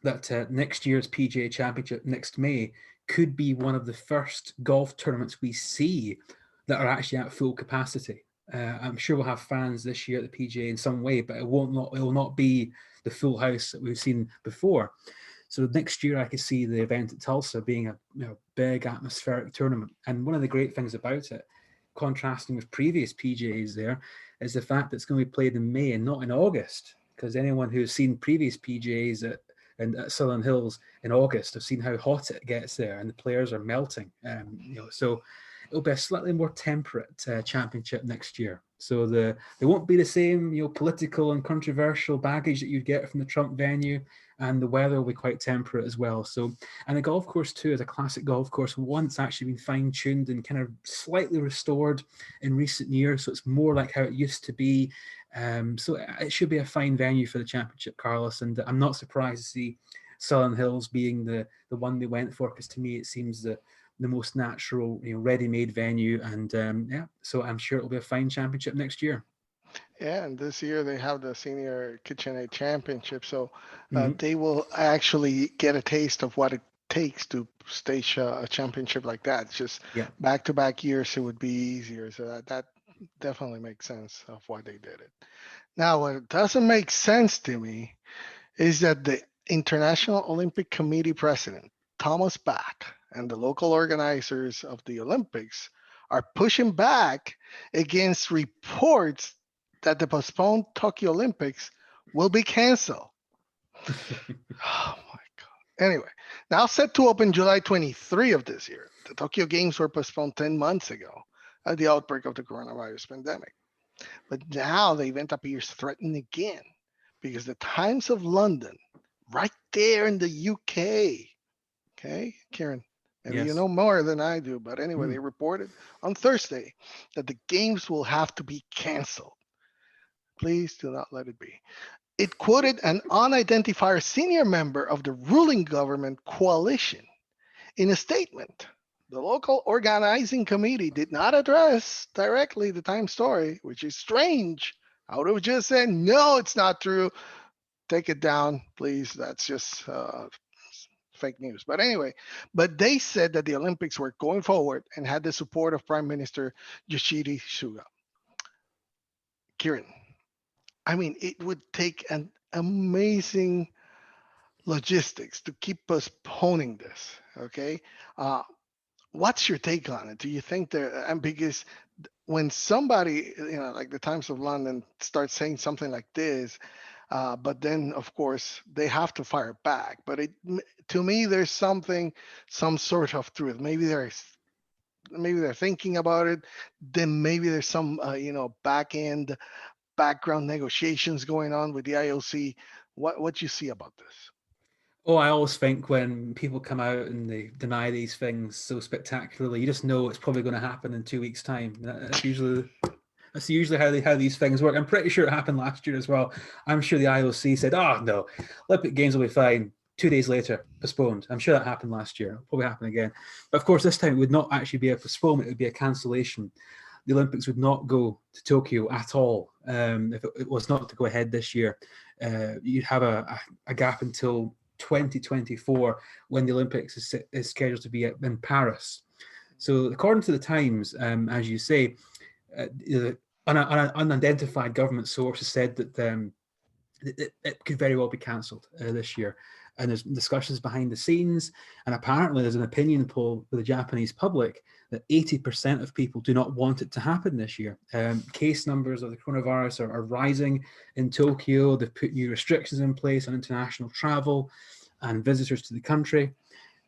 that next year's PGA Championship next May could be one of the first golf tournaments we see that are actually at full capacity. I'm sure we'll have fans this year at the PGA in some way, but it will not be the full house that we've seen before. So next year, I could see the event at Tulsa being a big atmospheric tournament. And one of the great things about it, contrasting with previous PGAs there, is the fact that it's going to be played in May and not in August. Because anyone who's seen previous PGAs at Southern Hills in August have seen how hot it gets there, and the players are melting. So it'll be a slightly more temperate championship next year. So there won't be the same political and controversial baggage that you'd get from the Trump venue, and the weather will be quite temperate as well. So, and the golf course too is a classic golf course, once actually been fine-tuned and kind of slightly restored in recent years. So it's more like how it used to be. So it should be a fine venue for the championship, Carlos. And I'm not surprised to see Southern Hills being the one they went for, because to me it seems the most natural, ready-made venue. And so I'm sure it'll be a fine championship next year. Yeah, and this year they have the Senior KitchenAid Championship, so Mm-hmm. they will actually get a taste of what it takes to stage a championship like that. It's just Yeah. back-to-back years, it would be easier. So that definitely makes sense of why they did it. Now, what doesn't make sense to me is that the International Olympic Committee president, Thomas Bach, and the local organizers of the Olympics are pushing back against reports that the postponed Tokyo Olympics will be canceled. Oh my God. Anyway, now set to open July 23 of this year, the Tokyo Games were postponed 10 months ago at the outbreak of the coronavirus pandemic. But now the event appears threatened again because the Times of London, right there in the UK, okay, Kieran, maybe you Yes. know more than I do, but anyway, Hmm. they reported on Thursday that the games will have to be canceled. Please do not let it be. It quoted an unidentified senior member of the ruling government coalition in a statement. The local organizing committee did not address directly the Times story, which is strange. I would have just said, no, it's not true. Take it down, please. That's just fake news. But anyway, but they said that the Olympics were going forward and had the support of Prime Minister Yoshihide Suga. Kieran, I mean, it would take an amazing logistics to keep postponing this. Okay. Uh, what's your take on it? Do you think there, and because when somebody, like the Times of London starts saying something like this, but then of course they have to fire back. But to me, there's something, some sort of truth. Maybe they're thinking about it. Then maybe there's some, back end background negotiations going on with the IOC. What you see about this? Oh, I always think when people come out and they deny these things so spectacularly, you just know it's probably going to happen in 2 weeks' time. That's usually how these things work. I'm pretty sure it happened last year as well. I'm sure the IOC said, "Oh no, Olympic Games will be fine." 2 days later, postponed. I'm sure that happened last year. It'll probably happen again. But of course, this time it would not actually be a postponement; it would be a cancellation. The Olympics would not go to Tokyo at all if it was not to go ahead this year. You'd have a gap until 2024 when the Olympics is scheduled to be in Paris. So, according to the Times, as you say, an unidentified government source has said that it could very well be cancelled this year. And there's discussions behind the scenes. And apparently, there's an opinion poll with the Japanese public that 80% of people do not want it to happen this year. Case numbers of the coronavirus are rising in Tokyo. They've put new restrictions in place on international travel and visitors to the country.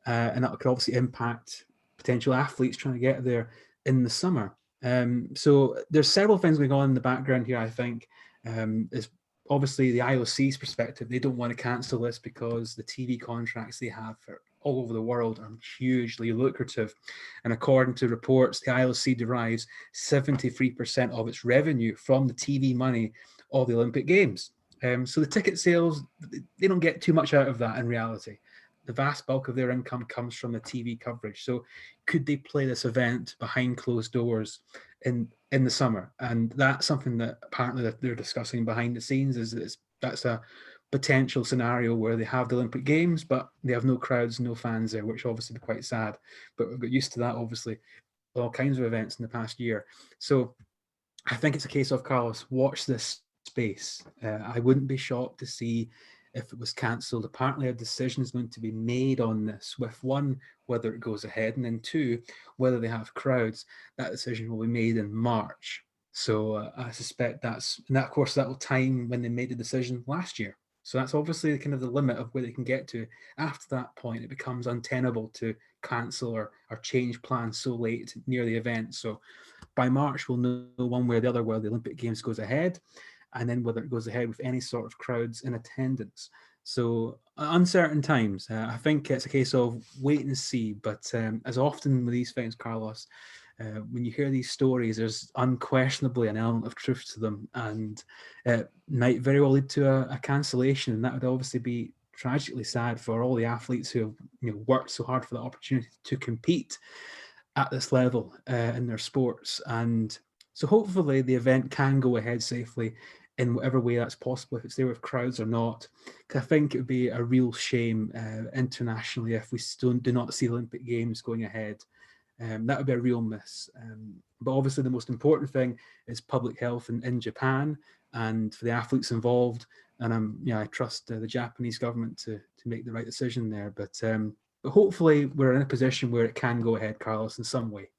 And that could obviously impact potential athletes trying to get there in the summer. So there's several things going on in the background here, I think. Is obviously the IOC's perspective, they don't want to cancel this because the TV contracts they have for all over the world are hugely lucrative. And according to reports, the IOC derives 73% of its revenue from the TV money of the Olympic Games. So the ticket sales, they don't get too much out of that in reality. The vast bulk of their income comes from the TV coverage. So could they play this event behind closed doors in the summer? And that's something that apparently that they're discussing behind the scenes that's a potential scenario where they have the Olympic Games, but they have no crowds, no fans there, which obviously be quite sad. But we've got used to that, obviously, all kinds of events in the past year. So I think it's a case of, Carlos, watch this space. I wouldn't be shocked to see if it was cancelled. Apparently, a decision is going to be made on this, with one, whether it goes ahead, and then two, whether they have crowds. That decision will be made in March. So I suspect and that, of course, that will time when they made the decision last year. So that's obviously kind of the limit of where they can get to. After that point, it becomes untenable to cancel or change plans so late near the event. So by March, we'll know one way or the other whether the Olympic Games goes ahead, and then whether it goes ahead with any sort of crowds in attendance. So uncertain times. I think it's a case of wait and see. But as often with these things, Carlos, when you hear these stories, there's unquestionably an element of truth to them, and it might very well lead to a cancellation, and that would obviously be tragically sad for all the athletes who have worked so hard for the opportunity to compete at this level in their sports. And so hopefully the event can go ahead safely in whatever way that's possible, if it's there with crowds or not. I think it would be a real shame internationally if we still do not see the Olympic Games going ahead. That would be a real miss. But obviously the most important thing is public health in Japan and for the athletes involved. And I trust the Japanese government to make the right decision there. But hopefully we're in a position where it can go ahead, Carlos, in some way.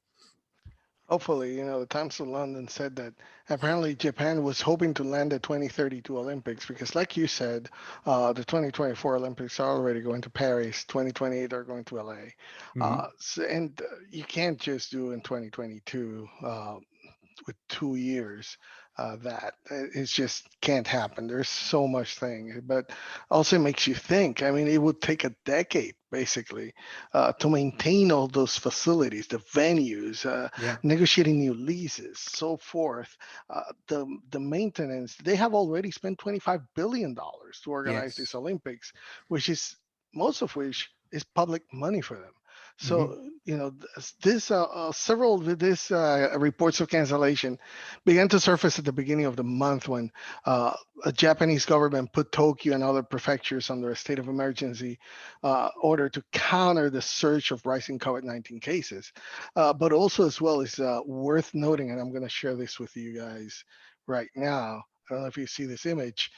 Hopefully, the Times of London said that apparently Japan was hoping to land the 2032 Olympics because, like you said, the 2024 Olympics are already going to Paris, 2028 are going to LA. Hmm. And you can't just do in 2022 with 2 years that it just can't happen. There's so much thing, but also makes you think. I mean, it would take a decade basically to maintain all those facilities, the venues, Yeah. negotiating new leases, so forth. The maintenance. They have already spent $25 billion to organize Yes. these Olympics, which is most of which is public money for them. Hmm. So this several of this reports of cancellation began to surface at the beginning of the month when a Japanese government put Tokyo and other prefectures under a state of emergency order to counter the surge of rising COVID-19 cases. But also, as well, is worth noting, and I'm going to share this with you guys right now. I don't know if you see this image.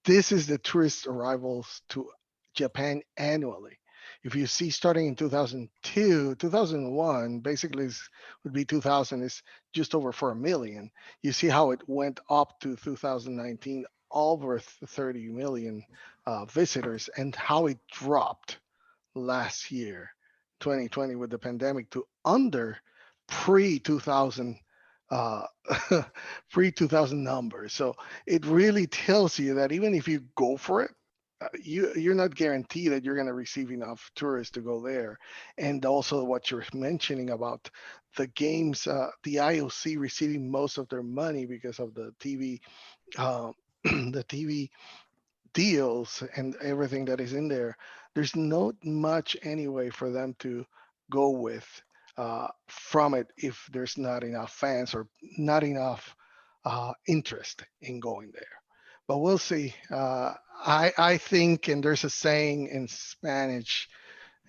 This is the tourist arrivals to Japan annually. If you see starting in 2002, 2001, basically would be 2000 is just over 4 million. You see how it went up to 2019, over 30 million visitors, and how it dropped last year, 2020, with the pandemic to under pre 2000 uh, pre 2000 numbers. So it really tells you that even if you go for it, you're not guaranteed that you're going to receive enough tourists to go there. And also what you're mentioning about the games, the IOC receiving most of their money because of the TV, the TV deals and everything that is in there, there's not much anyway for them to go with from it if there's not enough fans or not enough interest in going there. But we'll see. I think, and there's a saying in Spanish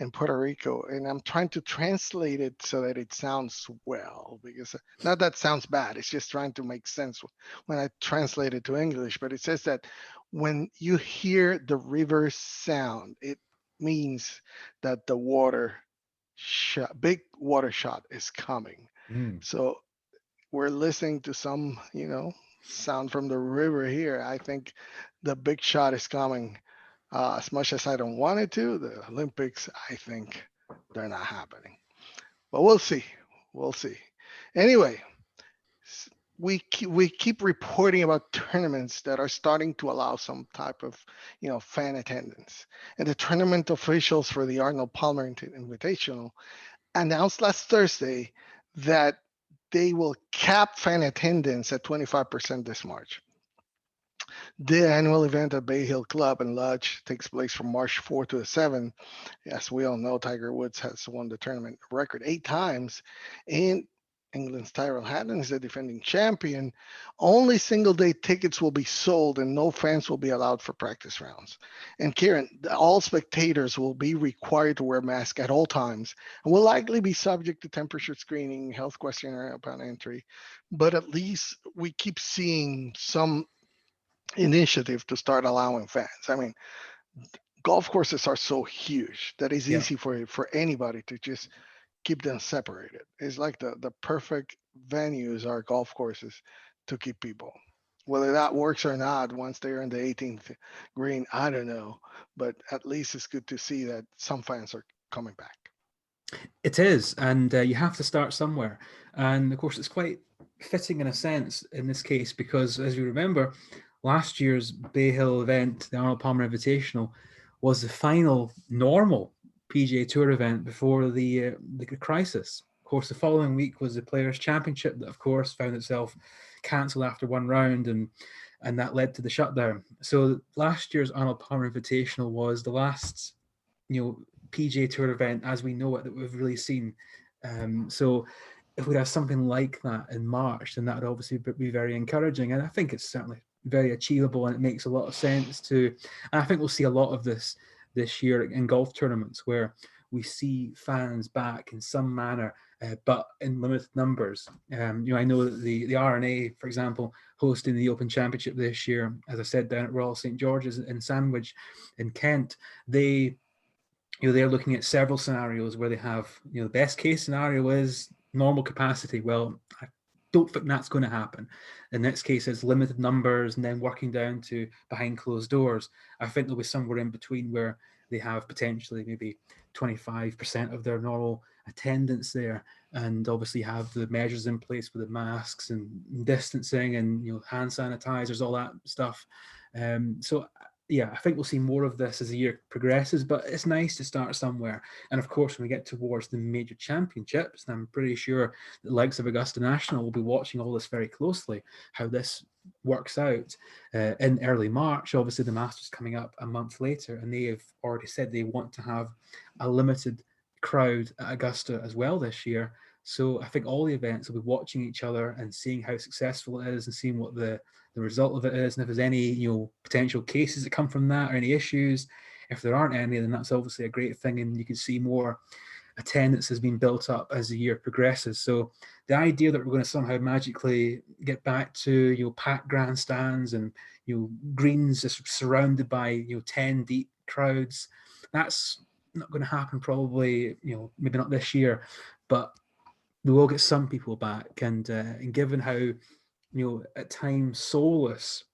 in Puerto Rico, and I'm trying to translate it so that it sounds well, because not that sounds bad. It's just trying to make sense when I translate it to English. But it says that when you hear the river sound, it means that the water shot, big water shot is coming. Mm. So we're listening to some, sound from the river here. I think the big shot is coming. As much as I don't want it to, the Olympics, I think they're not happening. But we'll see. We'll see. Anyway, we keep reporting about tournaments that are starting to allow some type of fan attendance. And the tournament officials for the Arnold Palmer Invitational announced last Thursday that they will cap fan attendance at 25% this March. The annual event at Bay Hill Club and Lodge takes place from March 4th to the 7th. As we all know, Tiger Woods has won the tournament record 8 times, and England's Tyrrell Hatton is the defending champion. Only single day tickets will be sold, and no fans will be allowed for practice rounds. And Kieran, all spectators will be required to wear masks at all times and will likely be subject to temperature screening, health questionnaire upon entry. But at least we keep seeing some initiative to start allowing fans. I mean, golf courses are so huge that it's Yeah. easy for anybody to just keep them separated. It's like the perfect venues are golf courses to keep people. Whether that works or not once they're in the 18th green, I don't know. But at least it's good to see that some fans are coming back. It is, and you have to start somewhere. And of course, it's quite fitting in a sense in this case because, as you remember, last year's Bay Hill event, the Arnold Palmer Invitational, was the final normal PGA Tour event before the crisis. Of course, the following week was the Players Championship that, of course, found itself cancelled after one round, and that led to the shutdown. So last year's Arnold Palmer Invitational was the last, PGA Tour event as we know it that we've really seen. So if we have something like that in March, then that would obviously be very encouraging. And I think it's certainly very achievable and it makes a lot of sense to. And I think we'll see a lot of this year in golf tournaments where we see fans back in some manner, but in limited numbers. I know that the RNA, for example, hosting the Open Championship this year, as I said, down at Royal St George's in Sandwich in Kent, they're looking at several scenarios where they have, the best case scenario is normal capacity. Well, I don't think that's going to happen. In this case, it's limited numbers and then working down to behind closed doors. I think there'll be somewhere in between where they have potentially maybe 25% of their normal attendance there, and obviously have the measures in place with the masks and distancing and hand sanitizers, all that stuff. So yeah, I think we'll see more of this as the year progresses, but it's nice to start somewhere. And of course, when we get towards the major championships, and I'm pretty sure the likes of Augusta National will be watching all this very closely, how this works out in early March. Obviously, the Masters coming up a month later, and they have already said they want to have a limited crowd at Augusta as well this year. So I think all the events will be watching each other and seeing how successful it is and seeing what the result of it is, and if there's any potential cases that come from that or any issues. If there aren't any, then that's obviously a great thing, and you can see more attendance has been built up as the year progresses. So the idea that we're going to somehow magically get back to packed grandstands and greens just surrounded by 10 deep crowds, that's not going to happen probably. Maybe not this year, but we will get some people back. And given how at times soulless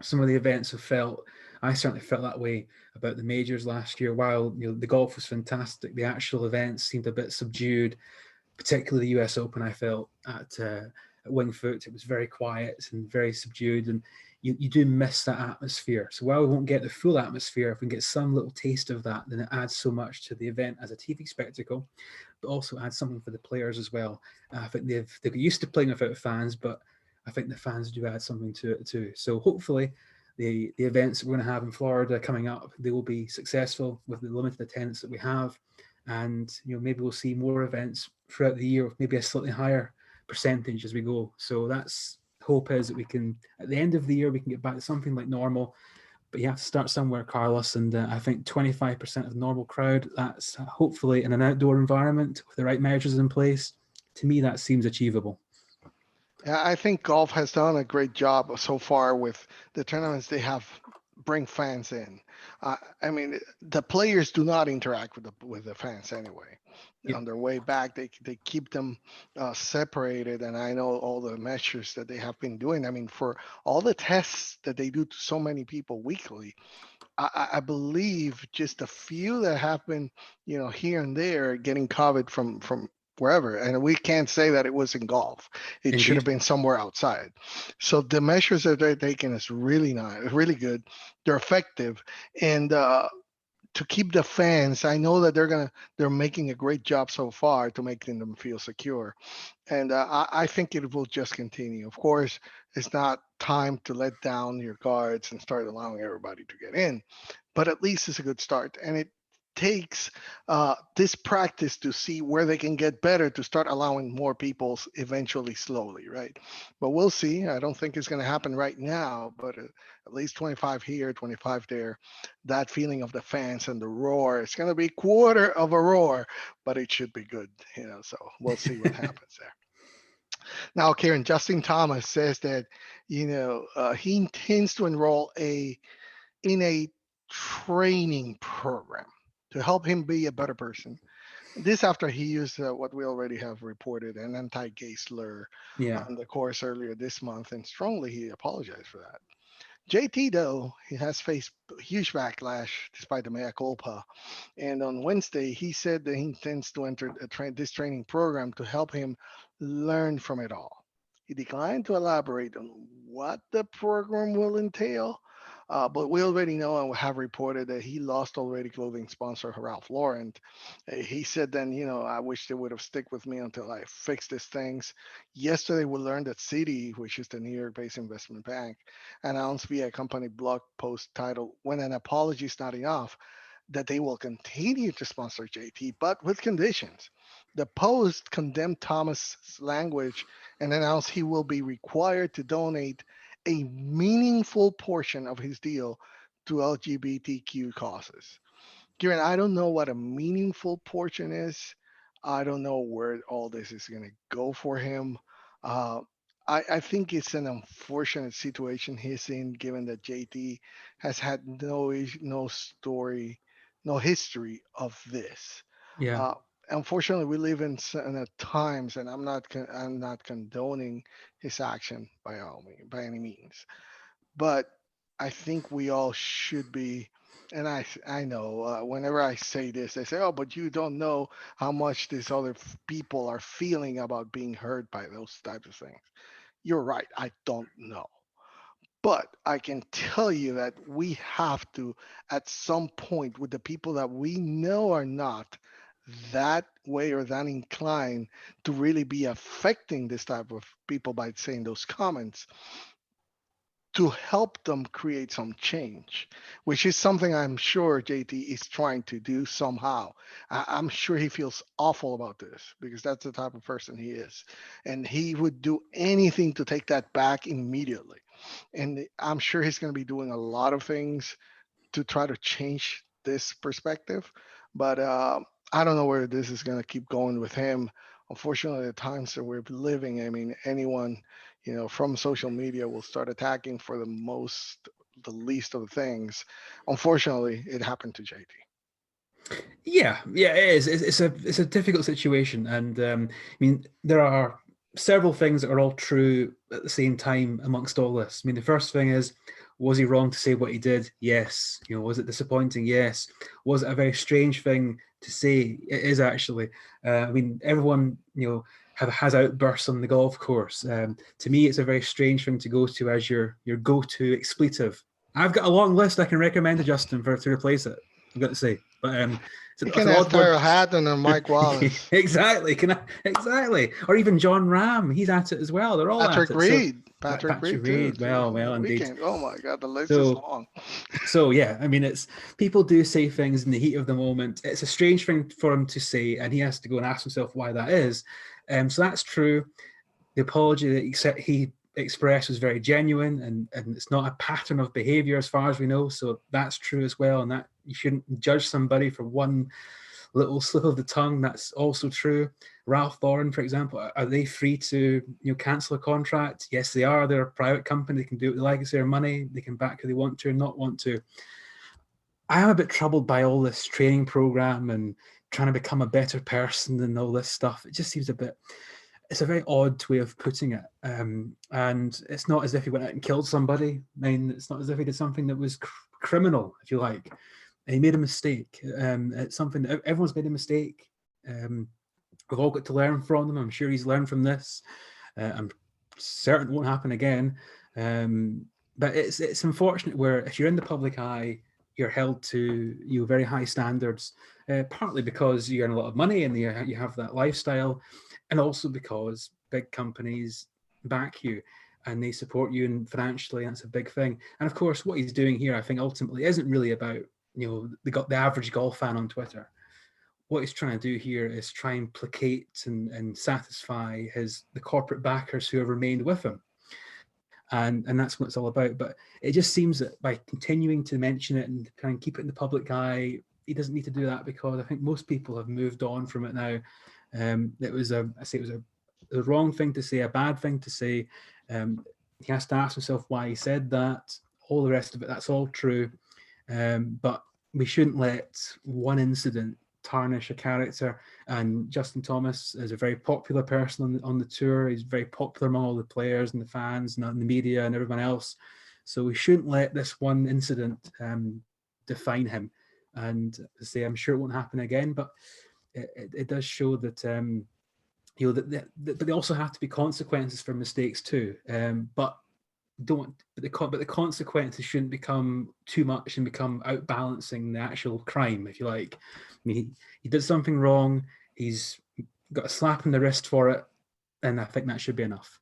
some of the events have felt. I certainly felt that way about the majors last year. While the golf was fantastic, the actual events seemed a bit subdued. Particularly the U.S. Open, I felt at Winged Foot, it was very quiet and very subdued, and you do miss that atmosphere. So while we won't get the full atmosphere, if we can get some little taste of that, then it adds so much to the event as a TV spectacle, but also adds something for the players as well. I think they've got used to playing without fans, but I think the fans do add something to it too. So hopefully, the events that we're going to have in Florida coming up, they will be successful with the limited attendance that we have, and maybe we'll see more events throughout the year with maybe a slightly higher percentage as we go. So that's hope is that we can at the end of the year we can get back to something like normal. But you have to start somewhere, Carlos, and I think 25% of the normal crowd, that's hopefully in an outdoor environment with the right measures in place. To me, that seems achievable. Yeah, I think golf has done a great job so far with the tournaments they have bring fans in. I mean, the players do not interact with the fans anyway. Yeah, On their way back, they keep them separated, and I know all the measures that they have been doing. I mean, for all the tests that they do to so many people weekly, I believe just a few that have been, here and there getting COVID from wherever, and we can't say that it was in golf. It should have indeed. been somewhere outside. So the measures that they're taking is really nice, really good. They're effective, and to keep the fans, I know that they're making a great job so far to making them feel secure, and I think it will just continue. Of course, it's not time to let down your guards and start allowing everybody to get in, but at least it's a good start. And it takes this practice to see where they can get better to start allowing more people eventually slowly, right? But we'll see. I don't think it's going to happen right now, but at least 25 here, 25 there. That feeling of the fans and the roar, it's going to be quarter of a roar, but it should be good, so we'll see what happens there. Now, Kieran, Justin Thomas says that he intends to enroll in a training program to help him be a better person. This after he used what we already have reported, an anti-gay slur Yeah, on the course earlier this month, and strongly he apologized for that. JT, though, he has faced huge backlash despite the mea culpa. And on Wednesday, he said that he intends to enter this training program to help him learn from it all. He declined to elaborate on what the program will entail, but we already know and have reported that he lost already clothing sponsor Ralph Lauren. He said then, I wish they would have stick with me until I fix these things. Yesterday, we learned that Citi, which is the New York-based investment bank, announced via a company blog post titled "When an Apology is Not Enough" that they will continue to sponsor JT, but with conditions. The Post condemned Thomas' language and announced he will be required to donate a meaningful portion of his deal to LGBTQ causes. Kieran, I don't know what a meaningful portion is. I don't know where all this is going to go for him. Uh, I think it's an unfortunate situation he's in, given that JT has had no story, no history of this. yeah, unfortunately, we live in a times, and I'm not condoning his action by any means, but I think we all should be. And I know whenever I say this, they say, "Oh, but you don't know how much these other people are feeling about being hurt by those types of things." You're right. I don't know. But I can tell you that we have to, at some point, with the people that we know are not that way or that inclined to really be affecting this type of people by saying those comments, to help them create some change, which is something I'm sure JT is trying to do somehow. I'm sure he feels awful about this because that's the type of person he is. And he would do anything to take that back immediately. And I'm sure he's going to be doing a lot of things to try to change this perspective. But I don't know where this is going to keep going with him. Unfortunately, the times that we're living, I mean, anyone, from social media will start attacking for the least of the things. Unfortunately, it happened to JT. Yeah, it is. It's a difficult situation, and I mean there are several things that are all true at the same time amongst all this. I mean, the first thing is, was he wrong to say what he did? Yes. Was it disappointing? Yes. Was it a very strange thing to say? It is actually. I mean, everyone has outbursts on the golf course. To me, it's a very strange thing to go to as your go-to expletive. I've got a long list I can recommend to Justin to replace it. I've got to say, but You it's can an ask odd word. Tyrell Hatton or Mike Wallace, Exactly. Exactly. Or even John Ram. He's at it as well. They're all at Patrick it. So Reed, Patrick Patrick Reed too. Reed. Well, We indeed. can't. Oh my God, the list is So long. yeah, I mean, it's people do say things in the heat of the moment. It's a strange thing for him to say, and he has to go and ask himself why that is. So that's true. The apology that he expressed was very genuine, and it's not a pattern of behavior as far as we know. So that's true as well, and that you shouldn't judge somebody for one little slip of the tongue. That's also true. Ralph Lauren, for example, are they free to cancel a contract? Yes, they are. They're a private company. They can do what they like. It's their money. They can back who they want to and not want to. I am a bit troubled by all this training program and trying to become a better person and all this stuff. It just seems a bit. It's a very odd way of putting it, and it's not as if he went out and killed somebody. I mean, it's not as if he did something that was criminal, if you like. He made a mistake. It's something that everyone's made a mistake. We've all got to learn from them. I'm sure he's learned from this. I'm certain it won't happen again. But it's unfortunate where if you're in the public eye, you're held to very high standards, partly because you earn a lot of money and you have that lifestyle, and also because big companies back you and they support you and financially. That's a big thing. And of course, what he's doing here, I think, ultimately isn't really about the average golf fan on Twitter. What he's trying to do here is try and placate and satisfy the corporate backers who have remained with him. And that's what it's all about. But it just seems that by continuing to mention it and kind of keep it in the public eye, he doesn't need to do that because I think most people have moved on from it now. It was a wrong thing to say, a bad thing to say. He has to ask himself why he said that. All the rest of it, that's all true. But we shouldn't let one incident tarnish a character. And Justin Thomas is a very popular person on the tour. He's very popular among all the players and the fans and the media and everyone else. So we shouldn't let this one incident define him. And say, I'm sure it won't happen again, but it does show that that they also have to be consequences for mistakes too. But the consequences shouldn't become too much and become outbalancing the actual crime, if you like. I mean, he did something wrong. He's got a slap in the wrist for it, and I think that should be enough.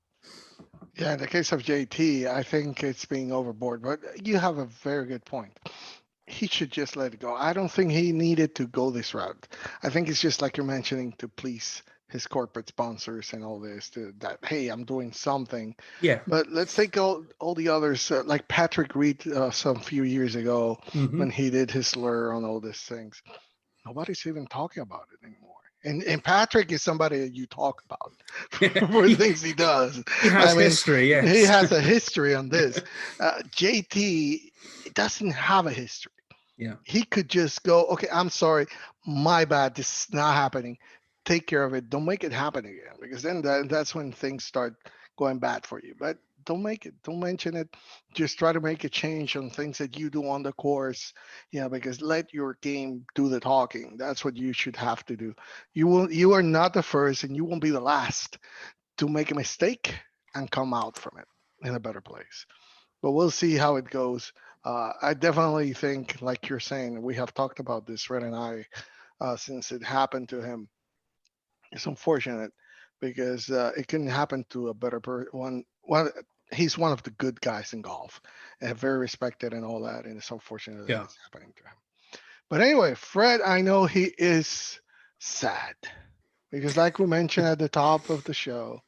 Yeah, in the case of JT, I think it's being overboard, but you have a very good point. He should just let it go. I don't think he needed to go this route. I think it's just like you're mentioning to please his corporate sponsors and all this that hey, I'm doing something. Yeah. But let's take all the others like Patrick Reed some few years ago when he did his slur on all these things. Nobody's even talking about it anymore. And Patrick is somebody that you talk about for things he does. He has history, yes. He has a history on this. JT doesn't have a history. Yeah. He could just go, okay, I'm sorry, my bad, this is not happening. Take care of it. Don't make it happen again, because then that's when things start going bad for you. But don't make it. Don't mention it. Just try to make a change on things that you do on the course, because let your game do the talking. That's what you should have to do. You are not the first, and you won't be the last to make a mistake and come out from it in a better place. But we'll see how it goes. I definitely think, like you're saying, we have talked about this, Red and I, since it happened to him. It's unfortunate because it couldn't happen to a better one. He's one of the good guys in golf, and very respected and all that. And it's unfortunate that Yeah. it's happening to him. But anyway, Fred, I know he is sad because, like we mentioned at the top of the show,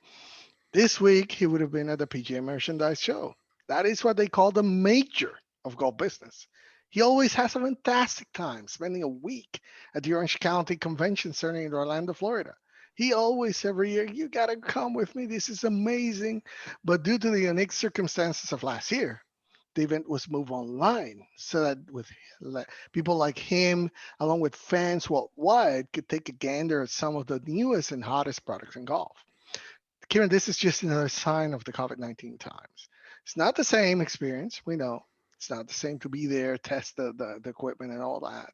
this week he would have been at the PGA Merchandise Show. That is what they call the major of golf business. He always has a fantastic time spending a week at the Orange County Convention Center in Orlando, Florida. He always, every year, you gotta come with me. This is amazing. But due to the unique circumstances of last year, the event was moved online so that with people like him, along with fans worldwide, could take a gander at some of the newest and hottest products in golf. Kieran, this is just another sign of the COVID-19 times. It's not the same experience. We know it's not the same to be there, test the equipment and all that.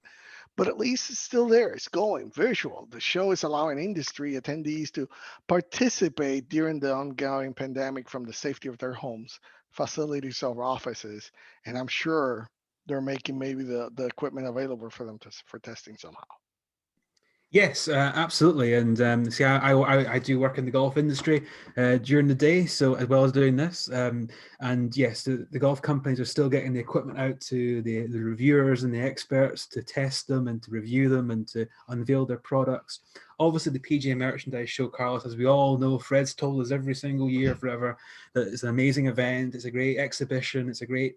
But at least it's still there. It's going virtual. The show is allowing industry attendees to participate during the ongoing pandemic from the safety of their homes, facilities, or offices. And I'm sure they're making maybe the equipment available for them for testing somehow. Yes, absolutely. And see, I do work in the golf industry during the day, so as well as doing this. And yes, the golf companies are still getting the equipment out to the reviewers and the experts to test them and to review them and to unveil their products. Obviously, the PGA Merchandise Show, Carlos, as we all know, Fred's told us every single year forever that it's an amazing event. It's a great exhibition. It's a great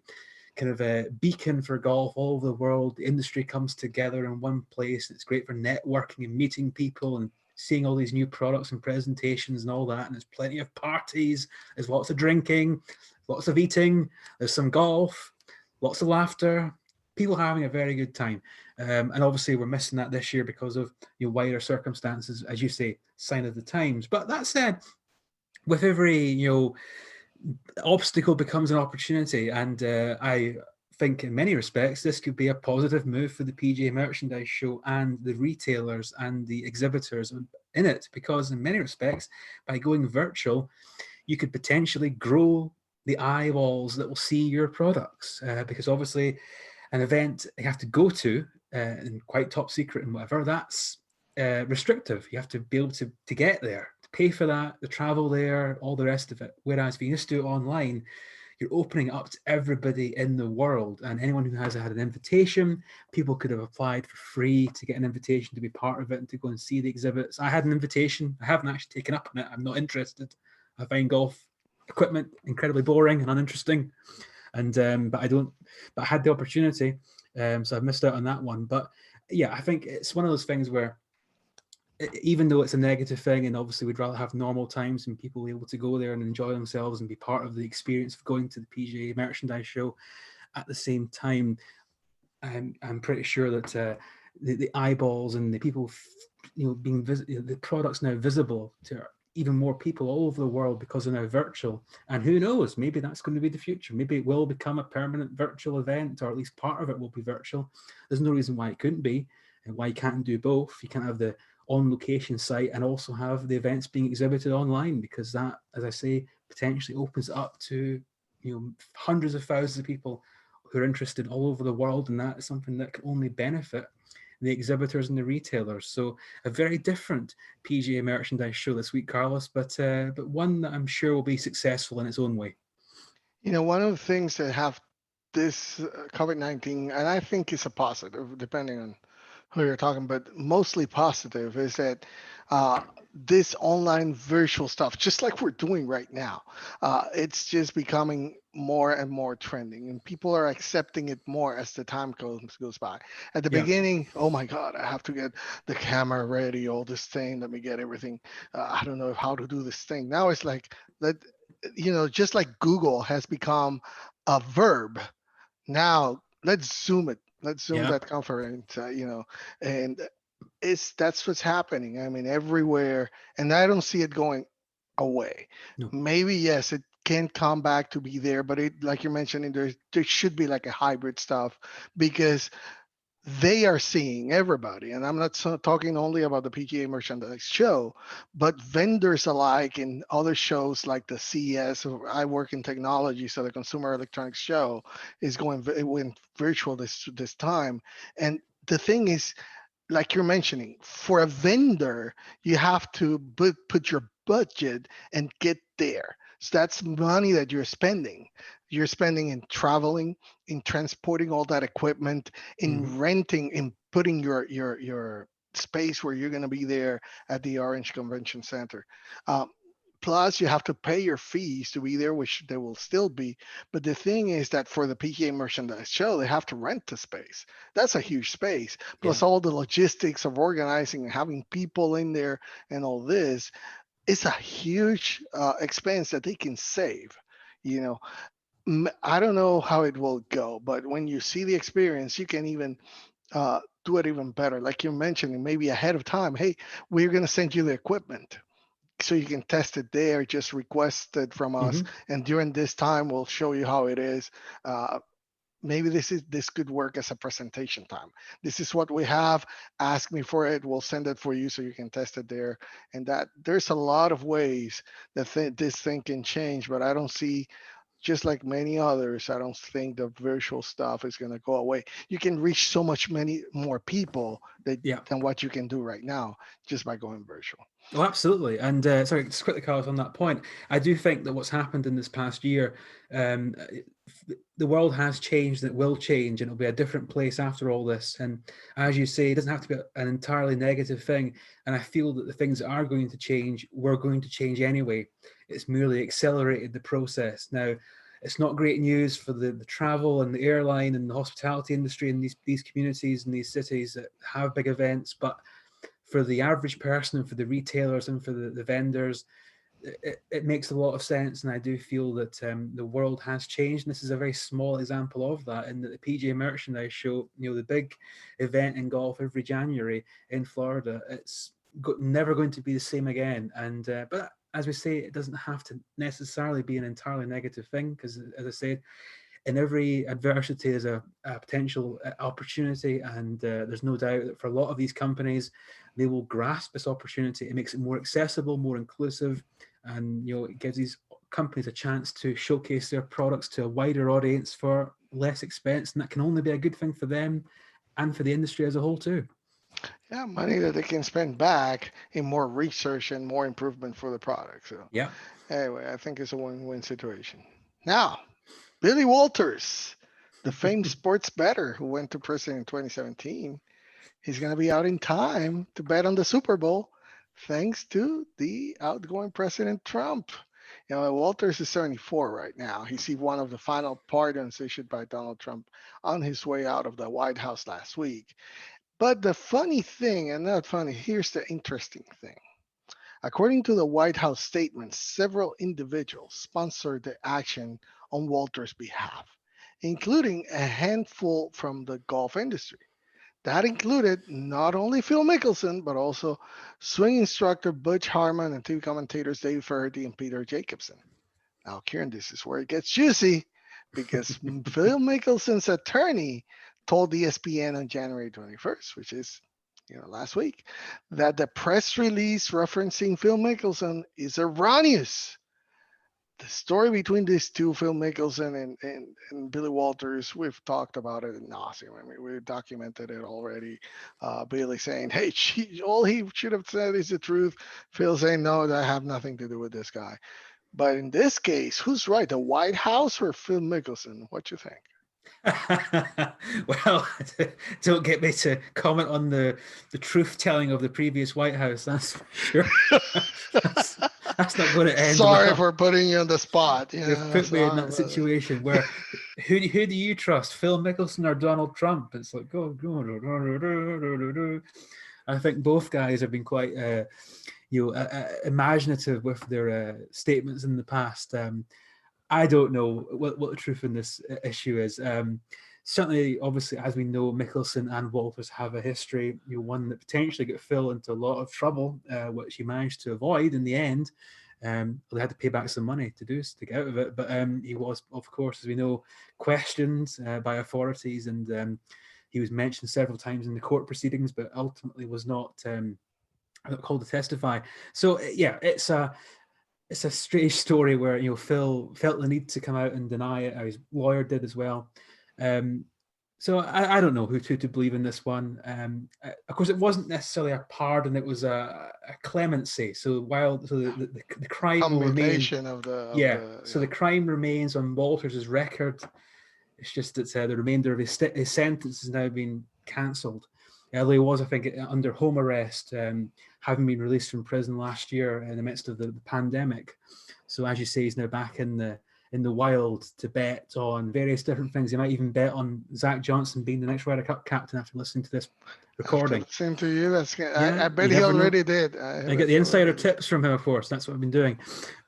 kind of a beacon for golf all over the world. The industry comes together in one place. It's great for networking and meeting people and seeing all these new products and presentations and all that. And there's plenty of parties. There's lots of drinking, lots of eating. There's some golf, lots of laughter. People having a very good time, and obviously we're missing that this year because of wider circumstances, as you say, sign of the times. But that said, with every obstacle becomes an opportunity. And I think in many respects, this could be a positive move for the PGA Merchandise Show and the retailers and the exhibitors in it, because in many respects, by going virtual, you could potentially grow the eyeballs that will see your products. Because obviously, an event you have to go to and quite top secret and whatever, that's restrictive. You have to be able to get there, to pay for that, the travel there, all the rest of it. Whereas if you just do it online, you're opening it up to everybody in the world, and anyone who has had an invitation, people could have applied for free to get an invitation to be part of it and to go and see the exhibits. I had an invitation. I haven't actually taken up on it. I'm not interested. I find golf equipment incredibly boring and uninteresting, and but I had the opportunity, so I've missed out on that one. But yeah, I think it's one of those things where even though it's a negative thing, and obviously we'd rather have normal times and people able to go there and enjoy themselves and be part of the experience of going to the PGA Merchandise Show, at the same time, I'm pretty sure that the eyeballs and the people, being the products now visible to even more people all over the world because they're now virtual. And who knows, maybe that's going to be the future. Maybe it will become a permanent virtual event, or at least part of it will be virtual. There's no reason why it couldn't be, and why you can't do both. You can't have the on location site and also have the events being exhibited online, because that, as I say, potentially opens it up to hundreds of thousands of people who are interested all over the world, and that is something that can only benefit the exhibitors and the retailers. So a very different PGA Merchandise Show this week, Carlos, but one that I'm sure will be successful in its own way. One of the things that have this COVID-19, and I think it's a positive, depending on who you're talking, but mostly positive, is that this online virtual stuff, just like we're doing right now, it's just becoming more and more trending, and people are accepting it more as the time goes by. At the Yeah. beginning, oh my God, I have to get the camera ready, all this thing, let me get everything. I don't know how to do this thing. Now it's like, let just like Google has become a verb. Now let's zoom it Let's zoom Yeah. that conference, and that's what's happening. I mean, everywhere, and I don't see it going away. No. Maybe yes, it can come back to be there, but it, like you're mentioning, there should be like a hybrid stuff because they are seeing everybody, and I'm not talking only about the PGA merchandise show, but vendors alike in other shows like the CES. Or I work in technology, so the Consumer Electronics Show is going it went virtual this time, and the thing is, like you're mentioning, for a vendor, you have to put your budget and get there. So that's money that you're spending. You're spending in traveling, in transporting all that equipment, Hmm. in renting, in putting your space where you're going to be there at the Orange Convention Center. Um, Plus, you have to pay your fees to be there, which there will still be. But the thing is that for the PGA merchandise show, they have to rent the space. That's a huge space, Yeah. plus all the logistics of organizing and having people in there and all this. It's a huge expense that they can save. You know, I don't know how it will go, but when you see the experience, you can even do it even better. Like you're mentioning, maybe ahead of time, hey, we're going to send you the equipment so you can test it there. Just request it from us, Hmm. and during this time, we'll show you how it is. Maybe this could work as a presentation time. This is what we have. Ask me for it. We'll send it for you so you can test it there. And that there's a lot of ways that this thing can change, but I don't see, just like many others, I don't think the virtual stuff is going to go away. You can reach so much many more people Yeah. than what you can do right now just by going virtual. Oh, absolutely. And sorry, just quickly, Carlos, on that point, I do think that what's happened in this past year, um, the world has changed and it will change and it'll be a different place after all this. And as you say, it doesn't have to be an entirely negative thing. And I feel that the things that are going to change, we're going to change anyway. It's merely accelerated the process. Now, it's not great news for the travel and the airline and the hospitality industry in these communities and these cities that have big events, but for the average person and for the retailers and for the vendors, it makes a lot of sense. And I do feel that the world has changed. And this is a very small example of that. In the PGA Merchandise Show, the big event in golf every January in Florida, it's never going to be the same again. And but as we say, it doesn't have to necessarily be an entirely negative thing because, as I said, in every adversity is a potential opportunity, and there's no doubt that for a lot of these companies, they will grasp this opportunity. It makes it more accessible, more inclusive, and it gives these companies a chance to showcase their products to a wider audience for less expense, and that can only be a good thing for them and for the industry as a whole too. Yeah, money that they can spend back in more research and more improvement for the product. So Yeah. anyway, I think it's a win-win situation. Now, Billy Walters, the famed sports bettor who went to prison in 2017, he's going to be out in time to bet on the Super Bowl, thanks to the outgoing President Trump. Walters is 74 right now. He's one of the final pardons issued by Donald Trump on his way out of the White House last week. But the funny thing, and not funny, here's the interesting thing. According to the White House statement, several individuals sponsored the action on Walter's behalf, including a handful from the golf industry. That included not only Phil Mickelson, but also swing instructor Butch Harmon and TV commentators Dave Faraday and Peter Jacobson. Now, Kieran, this is where it gets juicy because Phil Mickelson's attorney told ESPN on January 21st, which is last week, that the press release referencing Phil Mickelson is erroneous. The story between these two, Phil Mickelson and Billy Walters, we've talked about it in nauseam. I mean, we documented it already. Billy saying, hey, all he should have said is the truth. Phil saying, no, I have nothing to do with this guy. But in this case, who's right, the White House or Phil Mickelson? What you think? Well, don't get me to comment on the truth telling of the previous White House. That's for sure. that's, that's not going to end Sorry well. for putting you on the spot. You've Yeah, put me in sorry, that but situation where who do you trust, Phil Mickelson or Donald Trump? It's like I think both guys have been quite imaginative with their statements in the past. I don't know what the truth in this issue is. certainly, obviously, as we know, Mickelson and Walters have a history. One that potentially got Phil into a lot of trouble, which he managed to avoid in the end. They had to pay back some money to get out of it, but he was, of course, as we know, questioned by authorities, and he was mentioned several times in the court proceedings, but ultimately was not called to testify. So yeah, it's a strange story where Phil felt the need to come out and deny it. His lawyer did as well. So I don't know who to believe in this one. Of course, it wasn't necessarily a pardon; it was a clemency. So the crime will remain. Commutation of Yeah. the So the crime remains on Walters' record. It's just that the remainder of his sentence has now been cancelled. He was, I think, under home arrest, having been released from prison last year in the midst of the pandemic. So, as you say, he's now back in the wild to bet on various different things. He might even bet on Zach Johnson being the next Ryder Cup captain after listening to this After recording. listening to you, Yeah, I bet you he never know. already did. I get the insider tips from him, of course. That's what I've been doing.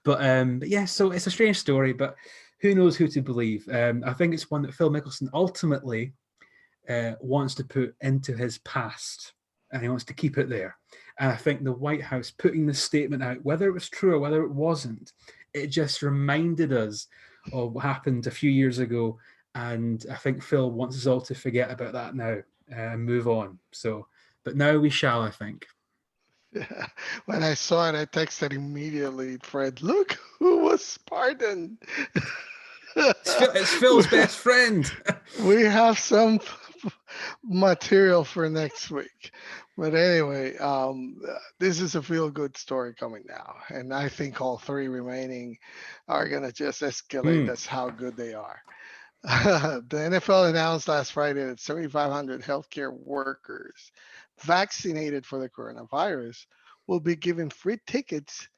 But yeah, so it's a strange story, but who knows who to believe? I think it's one that Phil Mickelson ultimately wants to put into his past, and he wants to keep it there. And I think the White House putting this statement out, whether it was true or whether it wasn't, it just reminded us of what happened a few years ago. And I think Phil wants us all to forget about that now and move on. So, but now we shall, I think. Yeah. When I saw it, I texted immediately, Fred, look who was pardoned. It's Phil's best friend. We have some material for next week. But anyway, this is a feel good story coming now. And I think all three remaining are going to just escalate. That's how good they are. The NFL announced last Friday that 7,500 healthcare workers vaccinated for the coronavirus will be given free tickets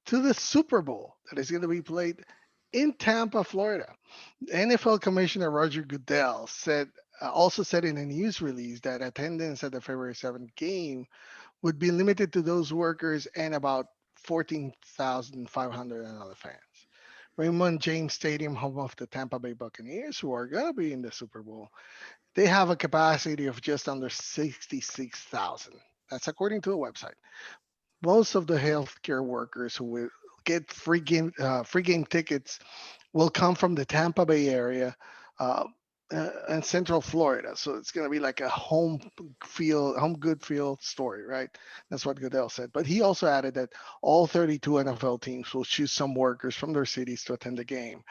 to the Super Bowl that is going to be played in Tampa, Florida. NFL Commissioner Roger Goodell also said in a news release that attendance at the February 7th game would be limited to those workers and about 14,500 other fans. Raymond James Stadium, home of the Tampa Bay Buccaneers, who are going to be in the Super Bowl, they have a capacity of just under 66,000. That's according to the website. Most of the healthcare workers who will get free game tickets will come from the Tampa Bay area uh, and Central Florida. So it's going to be like a home good feel story, right? That's what Goodell said. But he also added that all 32 NFL teams will choose some workers from their cities to attend the game.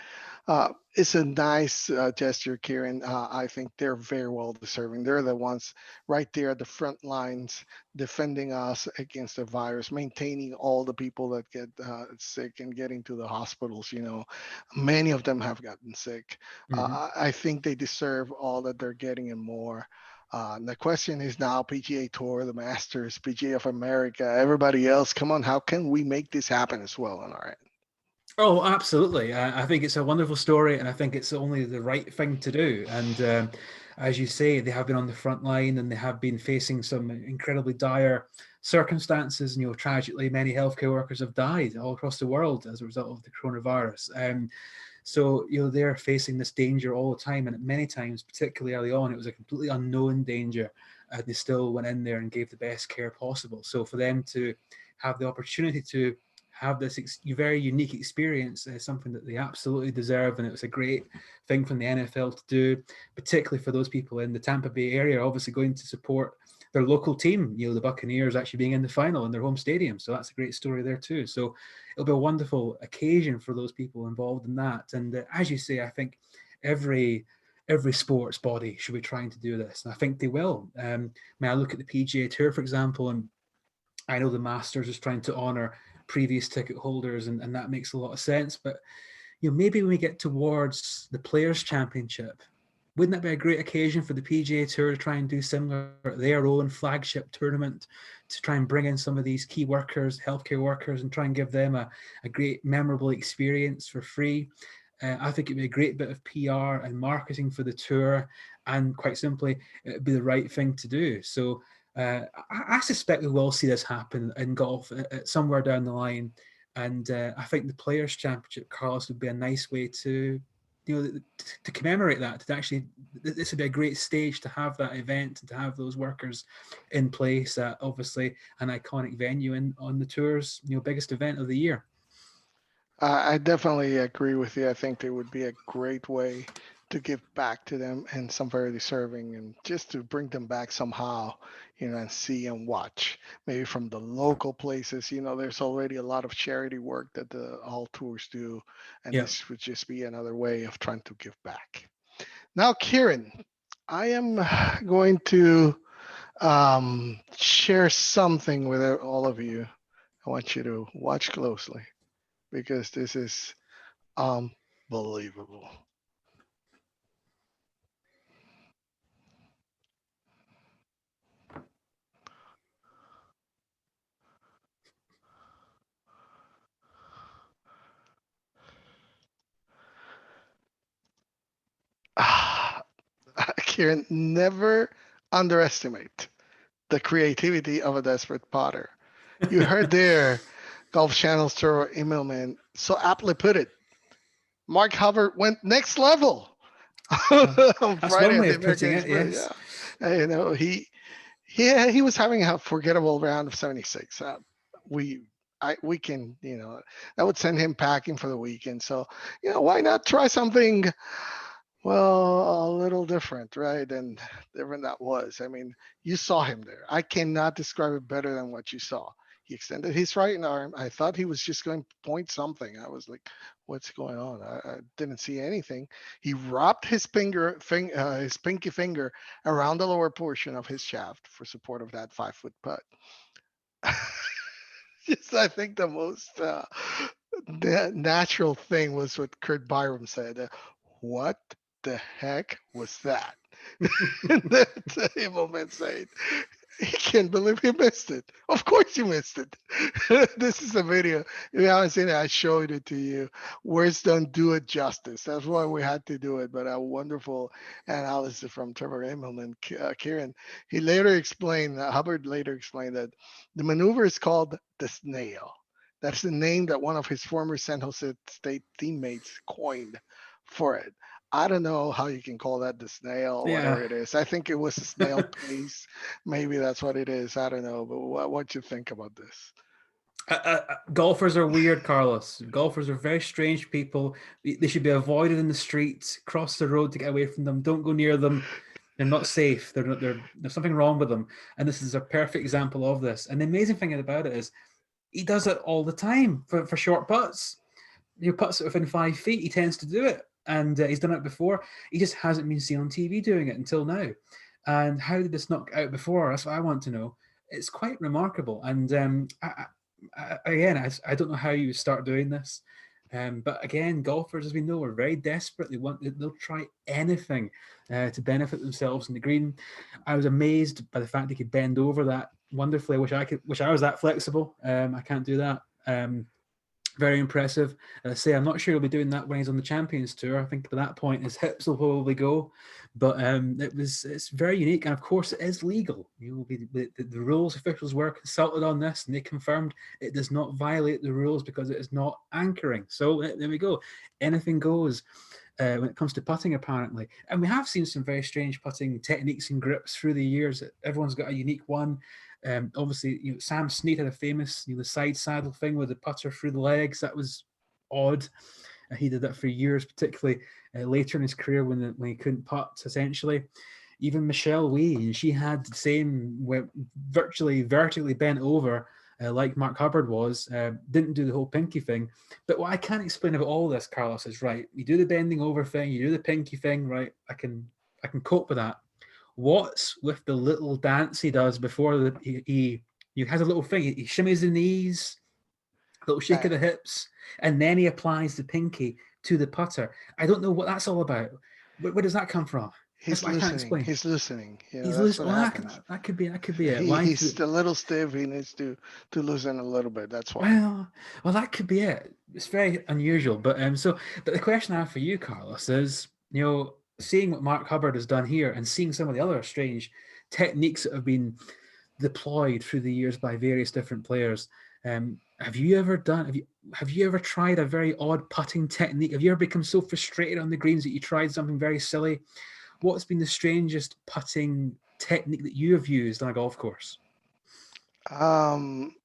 It's a nice gesture, Kieran. I think they're very well deserving. They're the ones right there at the front lines defending us against the virus, maintaining all the people that get sick and getting to the hospitals. Many of them have gotten sick. I think they deserve all that they're getting and more. The question is now PGA Tour, the Masters, PGA of America, everybody else. Come on, how can we make this happen as well on our end? Oh, absolutely. I think it's a wonderful story, and I think it's only the right thing to do. And as you say, they have been on the front line and they have been facing some incredibly dire circumstances. And, tragically, many healthcare workers have died all across the world as a result of the coronavirus. So, they're facing this danger all the time. And many times, particularly early on, it was a completely unknown danger. They still went in there and gave the best care possible. So for them to have the opportunity to have this very unique experience is something that they absolutely deserve, and it was a great thing from the NFL to do, particularly for those people in the Tampa Bay area, obviously going to support their local team, the Buccaneers actually being in the final in their home stadium. So that's a great story there too. So it'll be a wonderful occasion for those people involved in that. And as you say, I think every sports body should be trying to do this, and I think they will. May I look at the PGA Tour, for example, and I know the Masters is trying to honor previous ticket holders, and that makes a lot of sense. But maybe when we get towards the Players' Championship, wouldn't that be a great occasion for the PGA Tour to try and do similar, their own flagship tournament, to try and bring in some of these key workers, healthcare workers, and try and give them a great memorable experience for free? I think it'd be a great bit of PR and marketing for the tour, and quite simply, it'd be the right thing to do. So I suspect we will see this happen in golf somewhere down the line. And I think the Players' Championship, Carlos, would be a nice way to to commemorate that, to actually, this would be a great stage to have that event and to have those workers in place at obviously an iconic venue and on the tour's biggest event of the year. I definitely agree with you. I think it would be a great way to give back to them and some very deserving, and just to bring them back somehow, and see and watch maybe from the local places. There's already a lot of charity work that the all tours do, and Yeah. this would just be another way of trying to give back. Now, Kieran, I am going to share something with all of you. I want you to watch closely because this is unbelievable. Kieran, never underestimate the creativity of a desperate potter. You heard there, Golf Channel's Trevor Immelman so aptly put it. Mark Hubbard went next level on That's Friday one at way the of American putting it. Express. Yes. Yeah, he was having a forgettable round of 76. We can, that would send him packing for the weekend. So, why not try something, well, a little different, right? And different that was. I mean, you saw him there. I cannot describe it better than what you saw. He extended his right arm. I thought he was just going to point something. I was like, "What's going on?" I didn't see anything. He wrapped his pinky finger around the lower portion of his shaft for support of that 5-foot putt. Just, I think the most natural thing was what Kurt Byram said. What the heck was that? And then Himmelman said, he can't believe he missed it. Of course you missed it. This is a video. If you haven't seen it, I showed it to you. Words don't do it justice. That's why we had to do it. But a wonderful analysis from Trevor Himmelman, Kieran. Hubbard later explained that the maneuver is called the snail. That's the name that one of his former San Jose State teammates coined for it. I don't know how you can call that the snail or Yeah. whatever it is. I think it was a snail pace. Maybe that's what it is. I don't know. But what you think about this? Golfers are weird, Carlos. Golfers are very strange people. They should be avoided in the streets. Cross the road to get away from them. Don't go near them. They're not safe. There's something wrong with them. And this is a perfect example of this. And the amazing thing about it is he does it all the time for short putts. He puts it within 5 feet. He tends to do it. And he's done it before. He just hasn't been seen on TV doing it until now. And how did this not get out before? That's what I want to know. It's quite remarkable. And I don't know how you start doing this. But again, golfers, as we know, are very desperate. They'll try anything to benefit themselves in the green. I was amazed by the fact he could bend over that wonderfully. I was that flexible. I can't do that. Very impressive. As I say, I'm not sure he'll be doing that when he's on the Champions Tour. I think by that point his hips will probably go. But it's very unique, and of course it is legal. The rules officials were consulted on this, and they confirmed it does not violate the rules because it is not anchoring. So there we go. Anything goes. When it comes to putting, apparently. And we have seen some very strange putting techniques and grips through the years. Everyone's got a unique one. Obviously, Sam Snead had a famous, the side saddle thing with the putter through the legs. That was odd. He did that for years, particularly later in his career when he couldn't putt, essentially. Even Michelle Wee, she had the same, virtually vertically bent over, like Mark Hubbard was, didn't do the whole pinky thing. But what I can't explain about all this, Carlos, is right. You do the bending over thing, you do the pinky thing, right? I can cope with that. What's with the little dance he does before he has a little thing? He shimmies the knees, little shake Uh, of the hips, and then he applies the pinky to the putter. I don't know what that's all about. Where does that come from? That's he's what I can't loosening. explain. He's loosening. He's That's loose. what Well, happens. that could be it. He's a little stiff. He needs to loosen a little bit. That's why. Well, that could be it. It's very unusual, but but the question I have for you, Carlos, is seeing what Mark Hubbard has done here and seeing some of the other strange techniques that have been deployed through the years by various different players. Have you ever tried a very odd putting technique? Have you ever become so frustrated on the greens that you tried something very silly? What's been the strangest putting technique that you have used on a golf course? Um,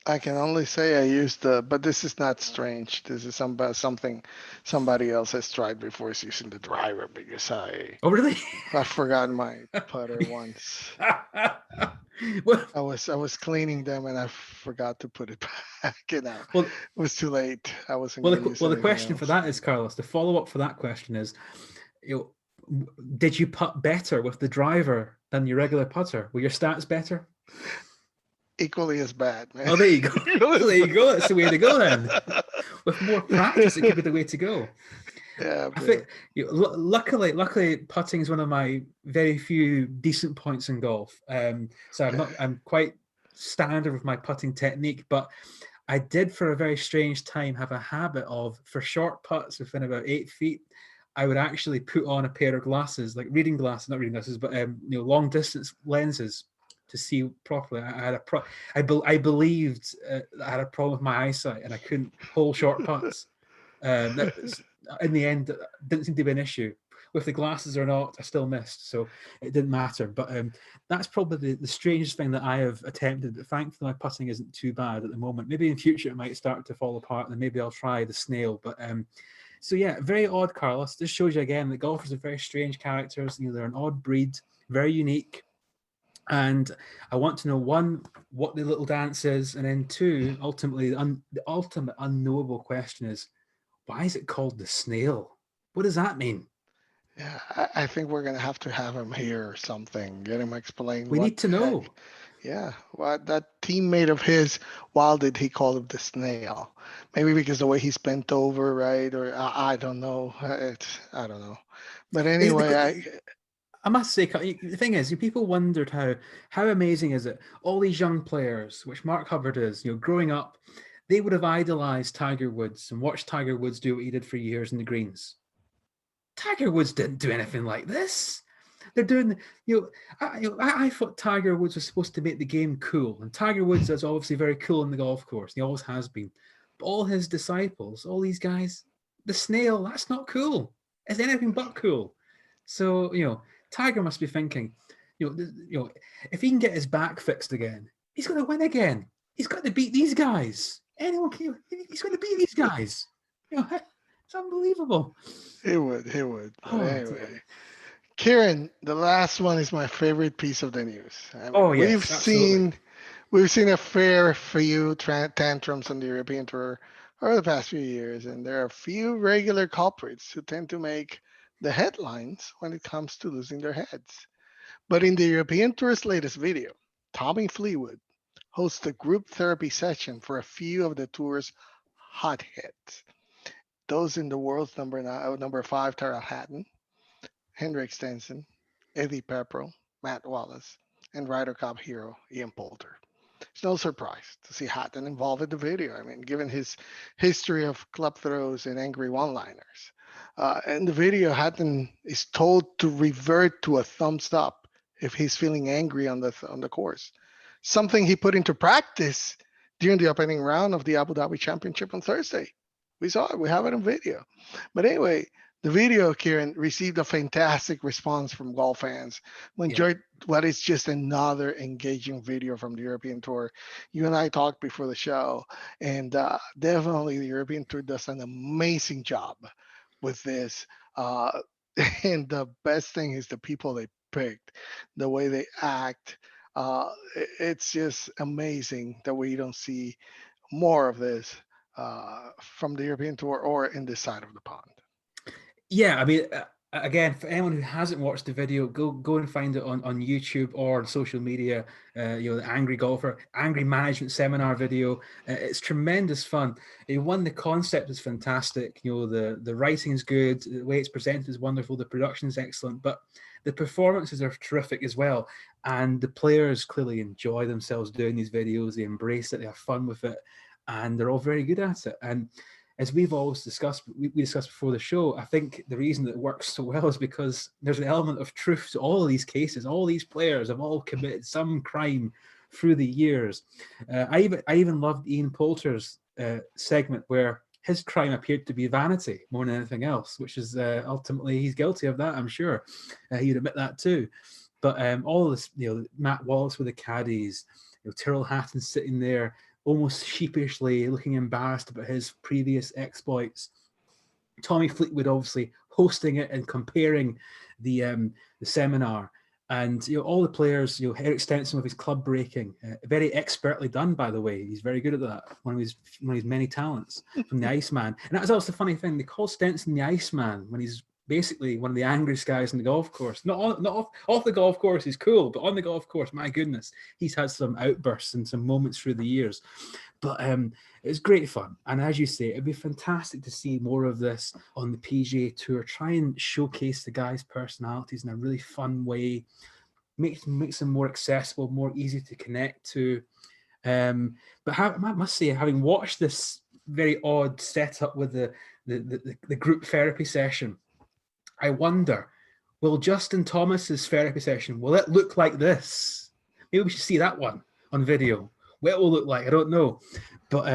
I can only say I used but this is not strange. This is something somebody else has tried before is using the driver because Oh, really? I forgot my putter once. well, I was cleaning them and I forgot to put it back. well, It was too late. I wasn't well, gonna the, use well, the anything question for else. that is, Carlos, the follow up for that question is, you did you putt better with the driver than your regular putter? Were your stats better? Equally as bad, man. Oh, there you go. Equally So as there you go. That's the way to go then. bad. With more practice, it could be the way to go. Yeah, I man. think luckily, putting is one of my very few decent points in golf. So Okay. I'm quite standard with my putting technique, but I did for a very strange time have a habit of, for short putts within about 8 feet, I would actually put on a pair of glasses, like reading glasses, not reading glasses, but long distance lenses to see properly. I had I believed I had a problem with my eyesight and I couldn't hold short putts. That in the end didn't seem to be an issue. With the glasses or not, I still missed, so it didn't matter. But that's probably the strangest thing that I have attempted. But thankfully, my putting isn't too bad at the moment. Maybe in future it might start to fall apart, and maybe I'll try the snail. But so yeah, very odd, Carlos. This shows you again that golfers are very strange characters. They're an odd breed, very unique. And I want to know, one, what the little dance is, and then two, ultimately, the ultimate unknowable question is, why is it called the snail? What does that mean? Yeah, I think we're gonna have to have him here or something. Get him explain We what need the to heck. know. Yeah, what that teammate of his, why did he call him the snail? Maybe because the way he's bent over, right? Or I don't know. I don't know. But Is anyway, the I must say, the thing is, people wondered how amazing is it? All these young players, which Mark Hubbard is, growing up, they would have idolized Tiger Woods and watched Tiger Woods do what he did for years in the greens. Tiger Woods didn't do anything like this. They're doing, I thought Tiger Woods was supposed to make the game cool, and Tiger Woods is obviously very cool on the golf course. He always has been. But all his disciples, all these guys, the snail, that's not cool. It's anything but cool. So Tiger must be thinking, if he can get his back fixed again, he's going to win again. He's got to beat these guys. Anyone can, he's going to beat these guys. It's unbelievable. he would. But Oh dear. anyway, Kieran, the last one is my favorite piece of the news. I mean, Oh yes, absolutely. we've seen a fair few tantrums on the European Tour over the past few years, and there are a few regular culprits who tend to make the headlines when it comes to losing their heads. But in the European Tour's latest video, Tommy Fleetwood hosts a group therapy session for a few of the tour's hotheads. Those in the world's number five, Tara Hatton, Henrik Stenson, Eddie Pepperell, Matt Wallace, and Ryder Cup hero Ian Poulter. It's no surprise to see Hatton involved in the video. I mean, given his history of club throws and angry one-liners. In the video, Hatton is told to revert to a thumbs up if he's feeling angry on the course, something he put into practice during the opening round of the Abu Dhabi Championship on Thursday. We saw it. We have it on video. But anyway, the video, Kieran, received a fantastic response from golf fans who Yeah. enjoyed what is just another engaging video from the European Tour. You and I talked before the show, and definitely the European Tour does an amazing job with this. Uh, and the best thing is the people they picked, the way they act. It's just amazing that we don't see more of this from the European Tour or in this side of the pond. Yeah, I mean, again, for anyone who hasn't watched the video, go and find it on YouTube or on social media. The Angry Golfer, Angry Management Seminar video. It's tremendous fun. One, the concept is fantastic. The writing is good. The way it's presented is wonderful. The production is excellent, but the performances are terrific as well. And the players clearly enjoy themselves doing these videos. They embrace it. They have fun with it, and they're all very good at it. And as we've always discussed, we discussed before the show, I think the reason that it works so well is because there's an element of truth to all of these cases. All these players have all committed some crime through the years. I even loved Ian Poulter's segment where his crime appeared to be vanity more than anything else, which is ultimately he's guilty of that. I'm sure he'd admit that too. But all of this, Matt Wallace with the caddies, Tyrrell Hatton sitting there almost sheepishly looking embarrassed about his previous exploits. Tommy Fleetwood obviously hosting it and comparing the seminar, and all the players. Eric Stenson with his club breaking, very expertly done, by the way. He's very good at that. One of his many talents from the Iceman, and that's also the funny thing. They call Stenson the Iceman when he's basically one of the angriest guys on the golf course. Not off the golf course, he's cool, but on the golf course, my goodness, he's had some outbursts and some moments through the years. But it was great fun. And as you say, it'd be fantastic to see more of this on the PGA Tour. Try and showcase the guys' personalities in a really fun way. Make them more accessible, more easy to connect to. But I must say, having watched this very odd setup with the group therapy session, I wonder, will Justin Thomas's therapy session, will it look like this? Maybe we should see that one on video. What it will look like, I don't know. But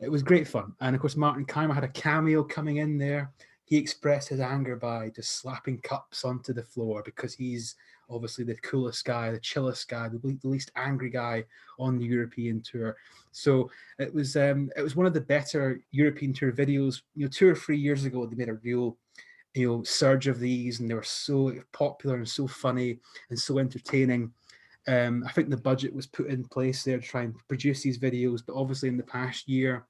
it was great fun. And of course, Martin Keimer had a cameo coming in there. He expressed his anger by just slapping cups onto the floor because he's obviously the coolest guy, the chillest guy, the least angry guy on the European tour. So it was one of the better European tour videos. 2 or 3 years ago, they made a real surge of these, and they were so popular and so funny and so entertaining. I think the budget was put in place there to try and produce these videos, but obviously in the past year,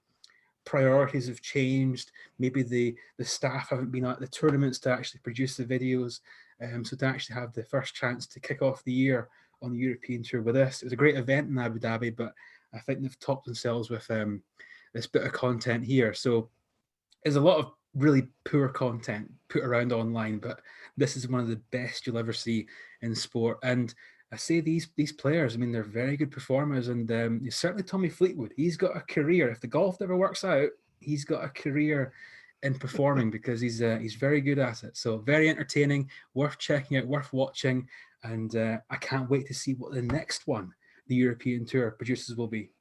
priorities have changed. Maybe the staff haven't been at the tournaments to actually produce the videos. So to actually have the first chance to kick off the year on the European tour with this, it was a great event in Abu Dhabi, but I think they've topped themselves with this bit of content here. So there's a lot of really poor content put around online, but this is one of the best you'll ever see in sport. And I say these players, I mean, they're very good performers, and certainly Tommy Fleetwood, he's got a career. If the golf never works out, he's got a career in performing because he's very good at it. So very entertaining, worth checking out, worth watching, and I can't wait to see what the next one the European Tour producers will be.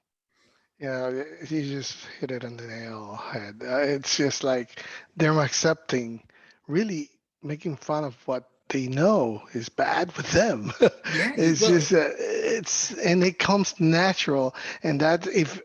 Yeah, you just hit it on the nail head. It's just like they're accepting, really making fun of what they know is bad with them. Yeah, It's well, just and it comes natural, and that if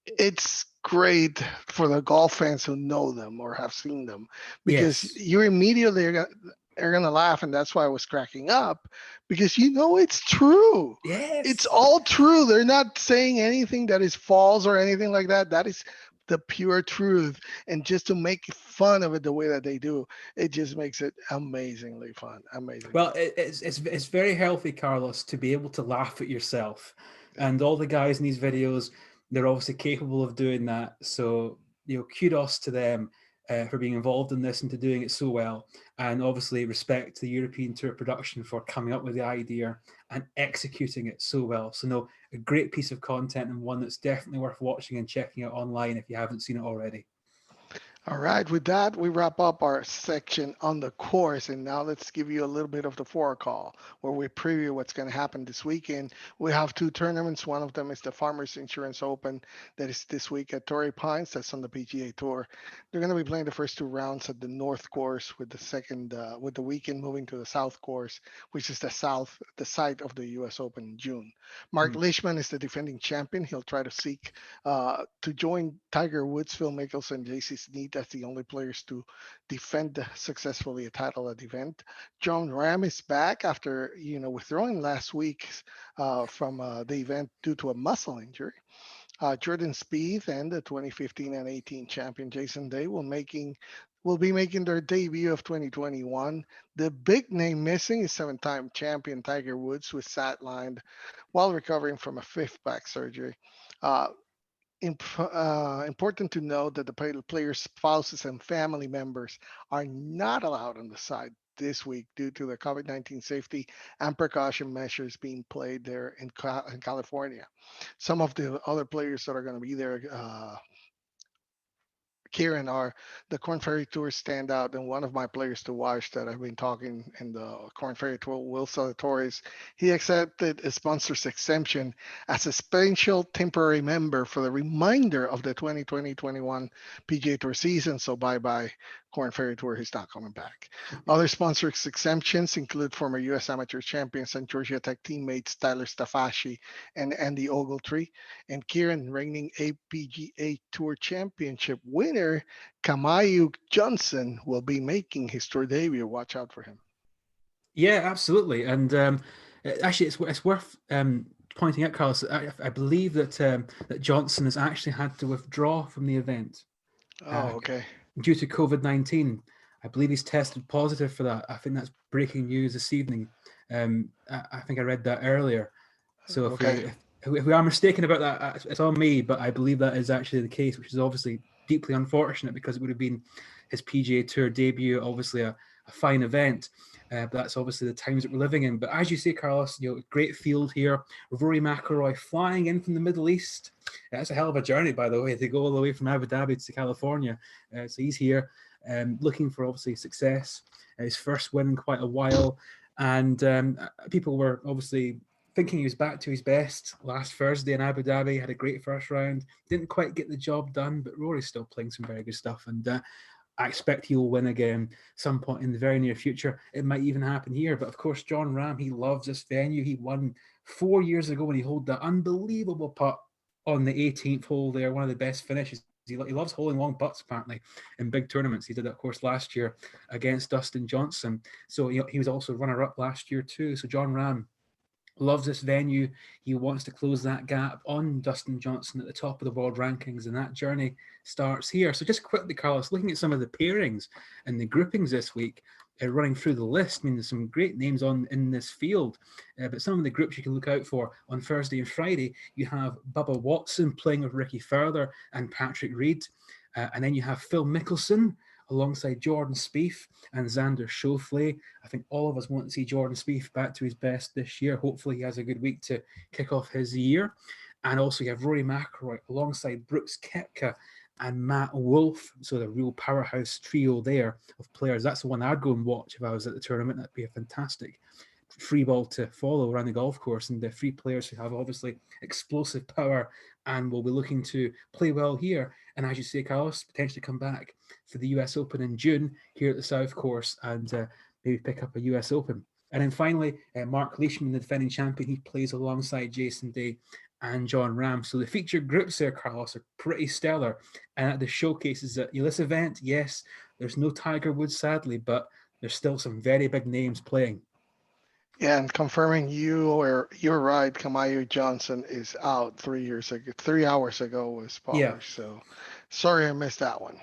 it's great for the golf fans who know them or have seen them, because yes, you immediately are gonna laugh, and that's why I was cracking up, because it's true. It's yes. all true. They're not saying anything that is false or anything like that. That is the pure truth. And just to make fun of it the way that they do, it just makes it amazingly fun. Amazingly Well, fun. it's very healthy, Carlos, to be able to laugh at yourself, Yeah. and all the guys in these videos, they're obviously capable of doing that. So kudos to them for being involved in this and to doing it so well, and obviously respect to the European Tour production for coming up with the idea and executing it so well. So no, a great piece of content and one that's definitely worth watching and checking out online if you haven't seen it already. All right, with that, we wrap up our section on the course, and now let's give you a little bit of the forecall, where we preview what's going to happen this weekend. We have two tournaments. One of them is the Farmers Insurance Open, that is this week at Torrey Pines. That's on the PGA Tour. They're going to be playing the first two rounds at the North Course, with with the weekend moving to the South Course, which is the site of the U.S. Open in June. Mark Mm. Leishman is the defending champion. He'll try to seek to join Tiger Woods, Phil Mickelson, JC Snead as the only players to defend successfully a title at the event. John Ram is back after withdrawing last week from the event due to a muscle injury. Jordan Spieth and the 2015 and 18 champion Jason Day will be making their debut of 2021. The big name missing is seven-time champion Tiger Woods, who was sidelined while recovering from a fifth back surgery. Uh, Important to note that the players' spouses and family members are not allowed on the side this week due to the COVID-19 safety and precaution measures being played there in California. Some of the other players that are going to be there Kieran, are the Corn Ferry Tour standout, and one of my players to watch that I've been talking in the Corn Ferry Tour, Will Torres. He accepted a sponsor's exemption as a special temporary member for the remainder of the 2020-21 PGA Tour season. So bye bye Corn Ferry Tour. He's not coming back. Other sponsors exemptions include former U.S. Amateur champions and Georgia Tech teammates Tyler Stafashi and Andy Ogletree, and Kieran, reigning APGA Tour Championship winner, Kamayu Johnson, will be making his tour debut. Watch out for him. Yeah, absolutely. And actually, it's worth pointing out, Carlos. I believe that Johnson has actually had to withdraw from the event Oh, okay. due to COVID-19. I believe he's tested positive for that. I think that's breaking news this evening. I think I read that earlier. So Okay. if we are mistaken about that, it's on me. But I believe that is actually the case, which is obviously deeply unfortunate because it would have been his PGA Tour debut, obviously a fine event. But that's obviously the times that we're living in. But as you say, Carlos, great field here. Rory McIlroy flying in from the Middle East. That's a hell of a journey, by the way, to go all the way from Abu Dhabi to California. So he's here, looking for obviously success. His first win in quite a while, and people were obviously thinking he was back to his best last Thursday in Abu Dhabi. Had a great first round. Didn't quite get the job done, but Rory's still playing some very good stuff, and I expect he'll win again some point in the very near future. It might even happen here. But of course, John Ram, he loves this venue. He won 4 years ago when he held that unbelievable putt on the 18th hole there, one of the best finishes. He loves holding long putts, apparently, in big tournaments. He did that, of course, last year against Dustin Johnson. So he was also runner-up last year too. So John Ram loves this venue. He wants to close that gap on Dustin Johnson at the top of the world rankings, and that journey starts here. So just quickly, Carlos, looking at some of the pairings and the groupings this week, running through the list. I mean, there's some great names in this field, but some of the groups you can look out for on Thursday and Friday, you have Bubba Watson playing with Ricky Fowler and Patrick Reed, and then you have Phil Mickelson alongside Jordan Spieth and Xander Schauffele. I think all of us want to see Jordan Spieth back to his best this year. Hopefully he has a good week to kick off his year. And also you have Rory McIlroy alongside Brooks Koepka and Matt Wolff. So the real powerhouse trio there of players. That's the one I'd go and watch if I was at the tournament. That'd be a fantastic free ball to follow around the golf course, and the three players who have obviously explosive power and will be looking to play well here. And as you say, Carlos, potentially come back for the US Open in June here at the South Course and maybe pick up a US Open. And then finally, Mark Leishman, the defending champion, he plays alongside Jason Day and John Ram. So the featured groups there, Carlos, are pretty stellar. And at the showcases at this event, yes, there's no Tiger Woods, sadly, but there's still some very big names playing. Yeah, and confirming you're right. Kamayu Johnson is out 3 years ago. 3 hours ago was Yeah, published. So sorry I missed that one.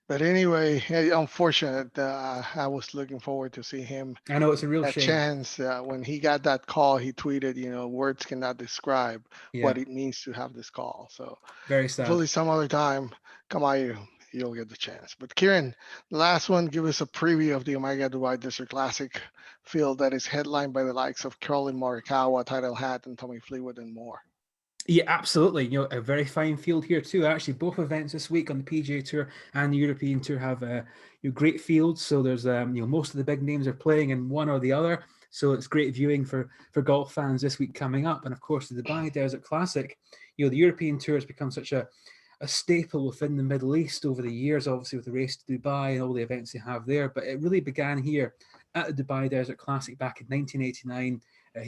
But anyway, unfortunate. I was looking forward to see him I know it's a real a shame. chance. When he got that call, he tweeted, words cannot describe Yeah, what it means to have this call. So very sad. hopefully some other time, Kamayu, you'll get the chance. But Kieran, last one, give us a preview of the Omega Dubai Desert Classic field that is headlined by the likes of Colin Morikawa, Tidal Hat, and Tommy Fleetwood, and more. Yeah, absolutely. A very fine field here too. Actually, both events this week on the PGA Tour and the European Tour have great fields. So there's most of the big names are playing in one or the other. So it's great viewing for golf fans this week coming up. And of course, the Dubai Desert Classic. The European Tour has become such a staple within the Middle East over the years, obviously with the race to Dubai and all the events they have there. But it really began here at the Dubai Desert Classic back in 1989.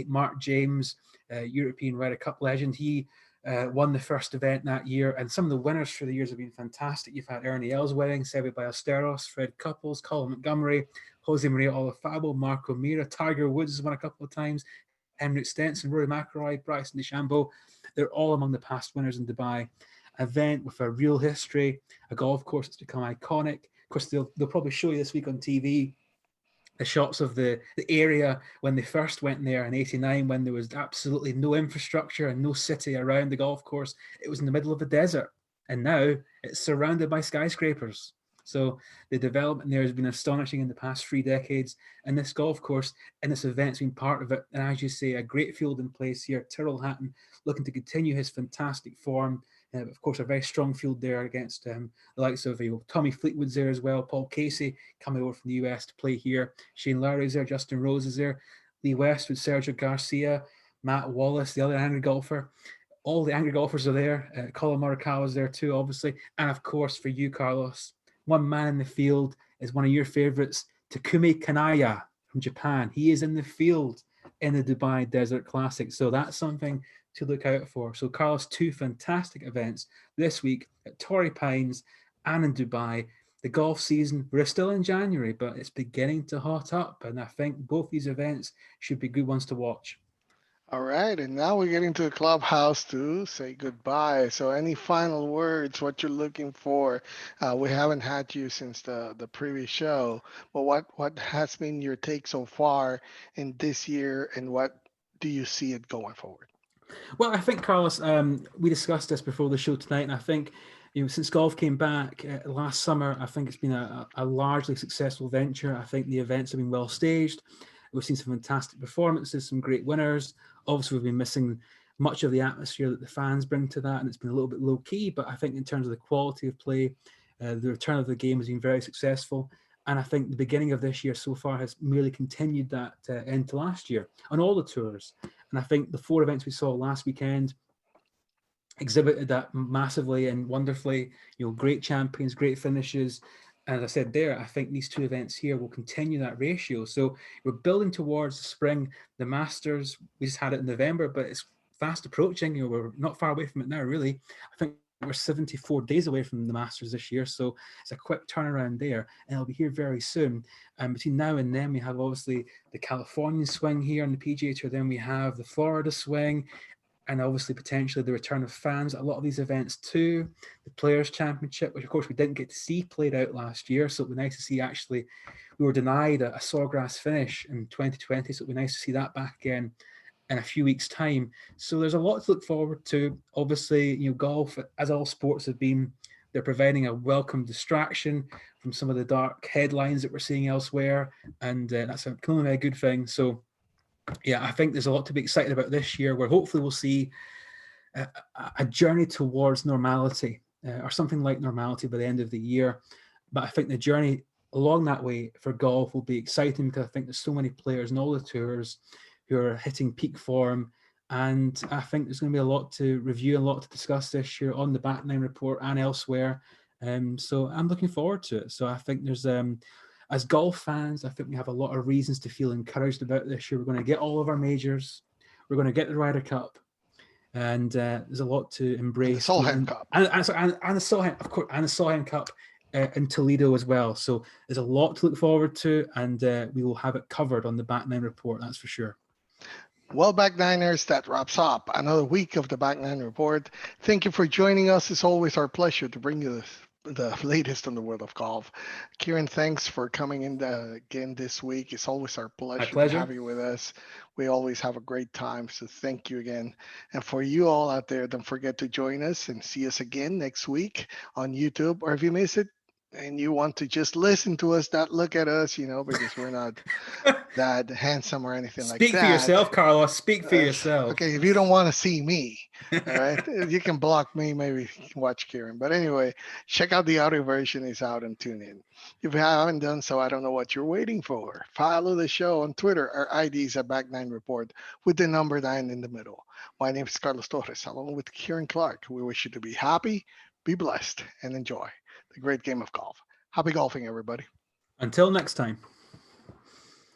Mark James, European Ryder Cup legend, he won the first event that year. And some of the winners for the years have been fantastic. You've had Ernie Els winning, Seve Ballesteros, Fred Couples, Colin Montgomery, Jose Maria Olafabo, Marco Mira, Tiger Woods has won a couple of times, Henrik Stenson, Rory McIlroy, Bryson DeChambeau. They're all among the past winners in Dubai. Event with a real history, a golf course that's become iconic. Of course, they'll probably show you this week on TV the shots of the area when they first went there in 89, when there was absolutely no infrastructure and no city around the golf course. It was in the middle of a desert. And now it's surrounded by skyscrapers. So the development there has been astonishing in the past 3 decades. And this golf course and this event's been part of it. And as you say, a great field in place here. Tyrrell Hatton looking to continue his fantastic form. Of course, a very strong field there against the likes of Tommy Fleetwood's there as well. Paul Casey coming over from the US to play here. Shane Lowry's there. Justin Rose is there. Lee Westwood, Sergio Garcia, Matt Wallace, the other angry golfer. All the angry golfers are there. Colin Morikawa's there too, obviously. And of course, for you, Carlos, one man in the field is one of your favorites, Takumi Kanaya from Japan. He is in the field in the Dubai Desert Classic. So that's something to look out for. So, Carlos, two fantastic events this week at Torrey Pines and in Dubai. The golf season, we're still in January, but it's beginning to hot up. And I think both these events should be good ones to watch. All right, and now we're getting to the clubhouse to say goodbye. So, any final words? What you're looking for? We haven't had you since the previous show, but what has been your take so far in this year, and what do you see it going forward? Well, I think, Carlos, we discussed this before the show tonight, and I think since golf came back last summer, I think it's been a largely successful venture. I think the events have been well staged. We've seen some fantastic performances, some great winners. Obviously, we've been missing much of the atmosphere that the fans bring to that, and it's been a little bit low key. But I think in terms of the quality of play, the return of the game has been very successful. And I think the beginning of this year so far has merely continued that into last year on all the tours. And I think the 4 events we saw last weekend exhibited that massively and wonderfully. Great champions, great finishes. And as I said there, I think these 2 events here will continue that ratio. So we're building towards the spring. The Masters, we just had it in November, but it's fast approaching. We're not far away from it now, really. I think we're 74 days away from the Masters this year. So it's a quick turnaround there. And it'll be here very soon. And between now and then, we have obviously the Californian swing here on the PGA Tour. Then we have the Florida swing. And obviously potentially the return of fans at a lot of these events too. The Players' Championship, which of course we didn't get to see played out last year, so it'd be nice to see. Actually, we were denied a sawgrass finish in 2020, so it'd be nice to see that back again in a few weeks' time. So there's a lot to look forward to. Obviously, golf, as all sports have been, they're providing a welcome distraction from some of the dark headlines that we're seeing elsewhere, and that's can only be a good thing. So yeah, I think there's a lot to be excited about this year, where hopefully we'll see a journey towards normality or something like normality by the end of the year. But I think the journey along that way for golf will be exciting, because I think there's so many players in all the tours who are hitting peak form. And I think there's going to be a lot to review and a lot to discuss this year on the Back Nine Report and elsewhere. So I'm looking forward to it. So I think there's as golf fans, I think we have a lot of reasons to feel encouraged about this year. We're going to get all of our majors. We're going to get the Ryder Cup. And there's a lot to embrace. And the Solheim Cup. And the Solheim, of course, and the Solheim Cup in Toledo as well. So there's a lot to look forward to, and we will have it covered on the Back Nine Report, that's for sure. Well, Back Niners, that wraps up another week of the Back Nine Report. Thank you for joining us. It's always our pleasure to bring you the latest in the world of golf. Kieran, thanks for coming in again this week. It's always our pleasure to have you with us. We always have a great time, so thank you again. And for you all out there, don't forget to join us and see us again next week on YouTube. Or if you miss it and you want to just listen to us, not look at us, because we're not that handsome or anything like that. Speak for yourself, Carlos. Speak for yourself. Okay, if you don't want to see me, all right, you can block me. Maybe you can watch Kieran. But anyway, check out the audio version. It's out and tune in. If you haven't done so, I don't know what you're waiting for. Follow the show on Twitter. Our IDs are Back9 Report with the number 9 in the middle. My name is Carlos Torres, along with Kieran Clark. We wish you to be happy, be blessed, and enjoy the great game of golf. Happy golfing, everybody. Until next time.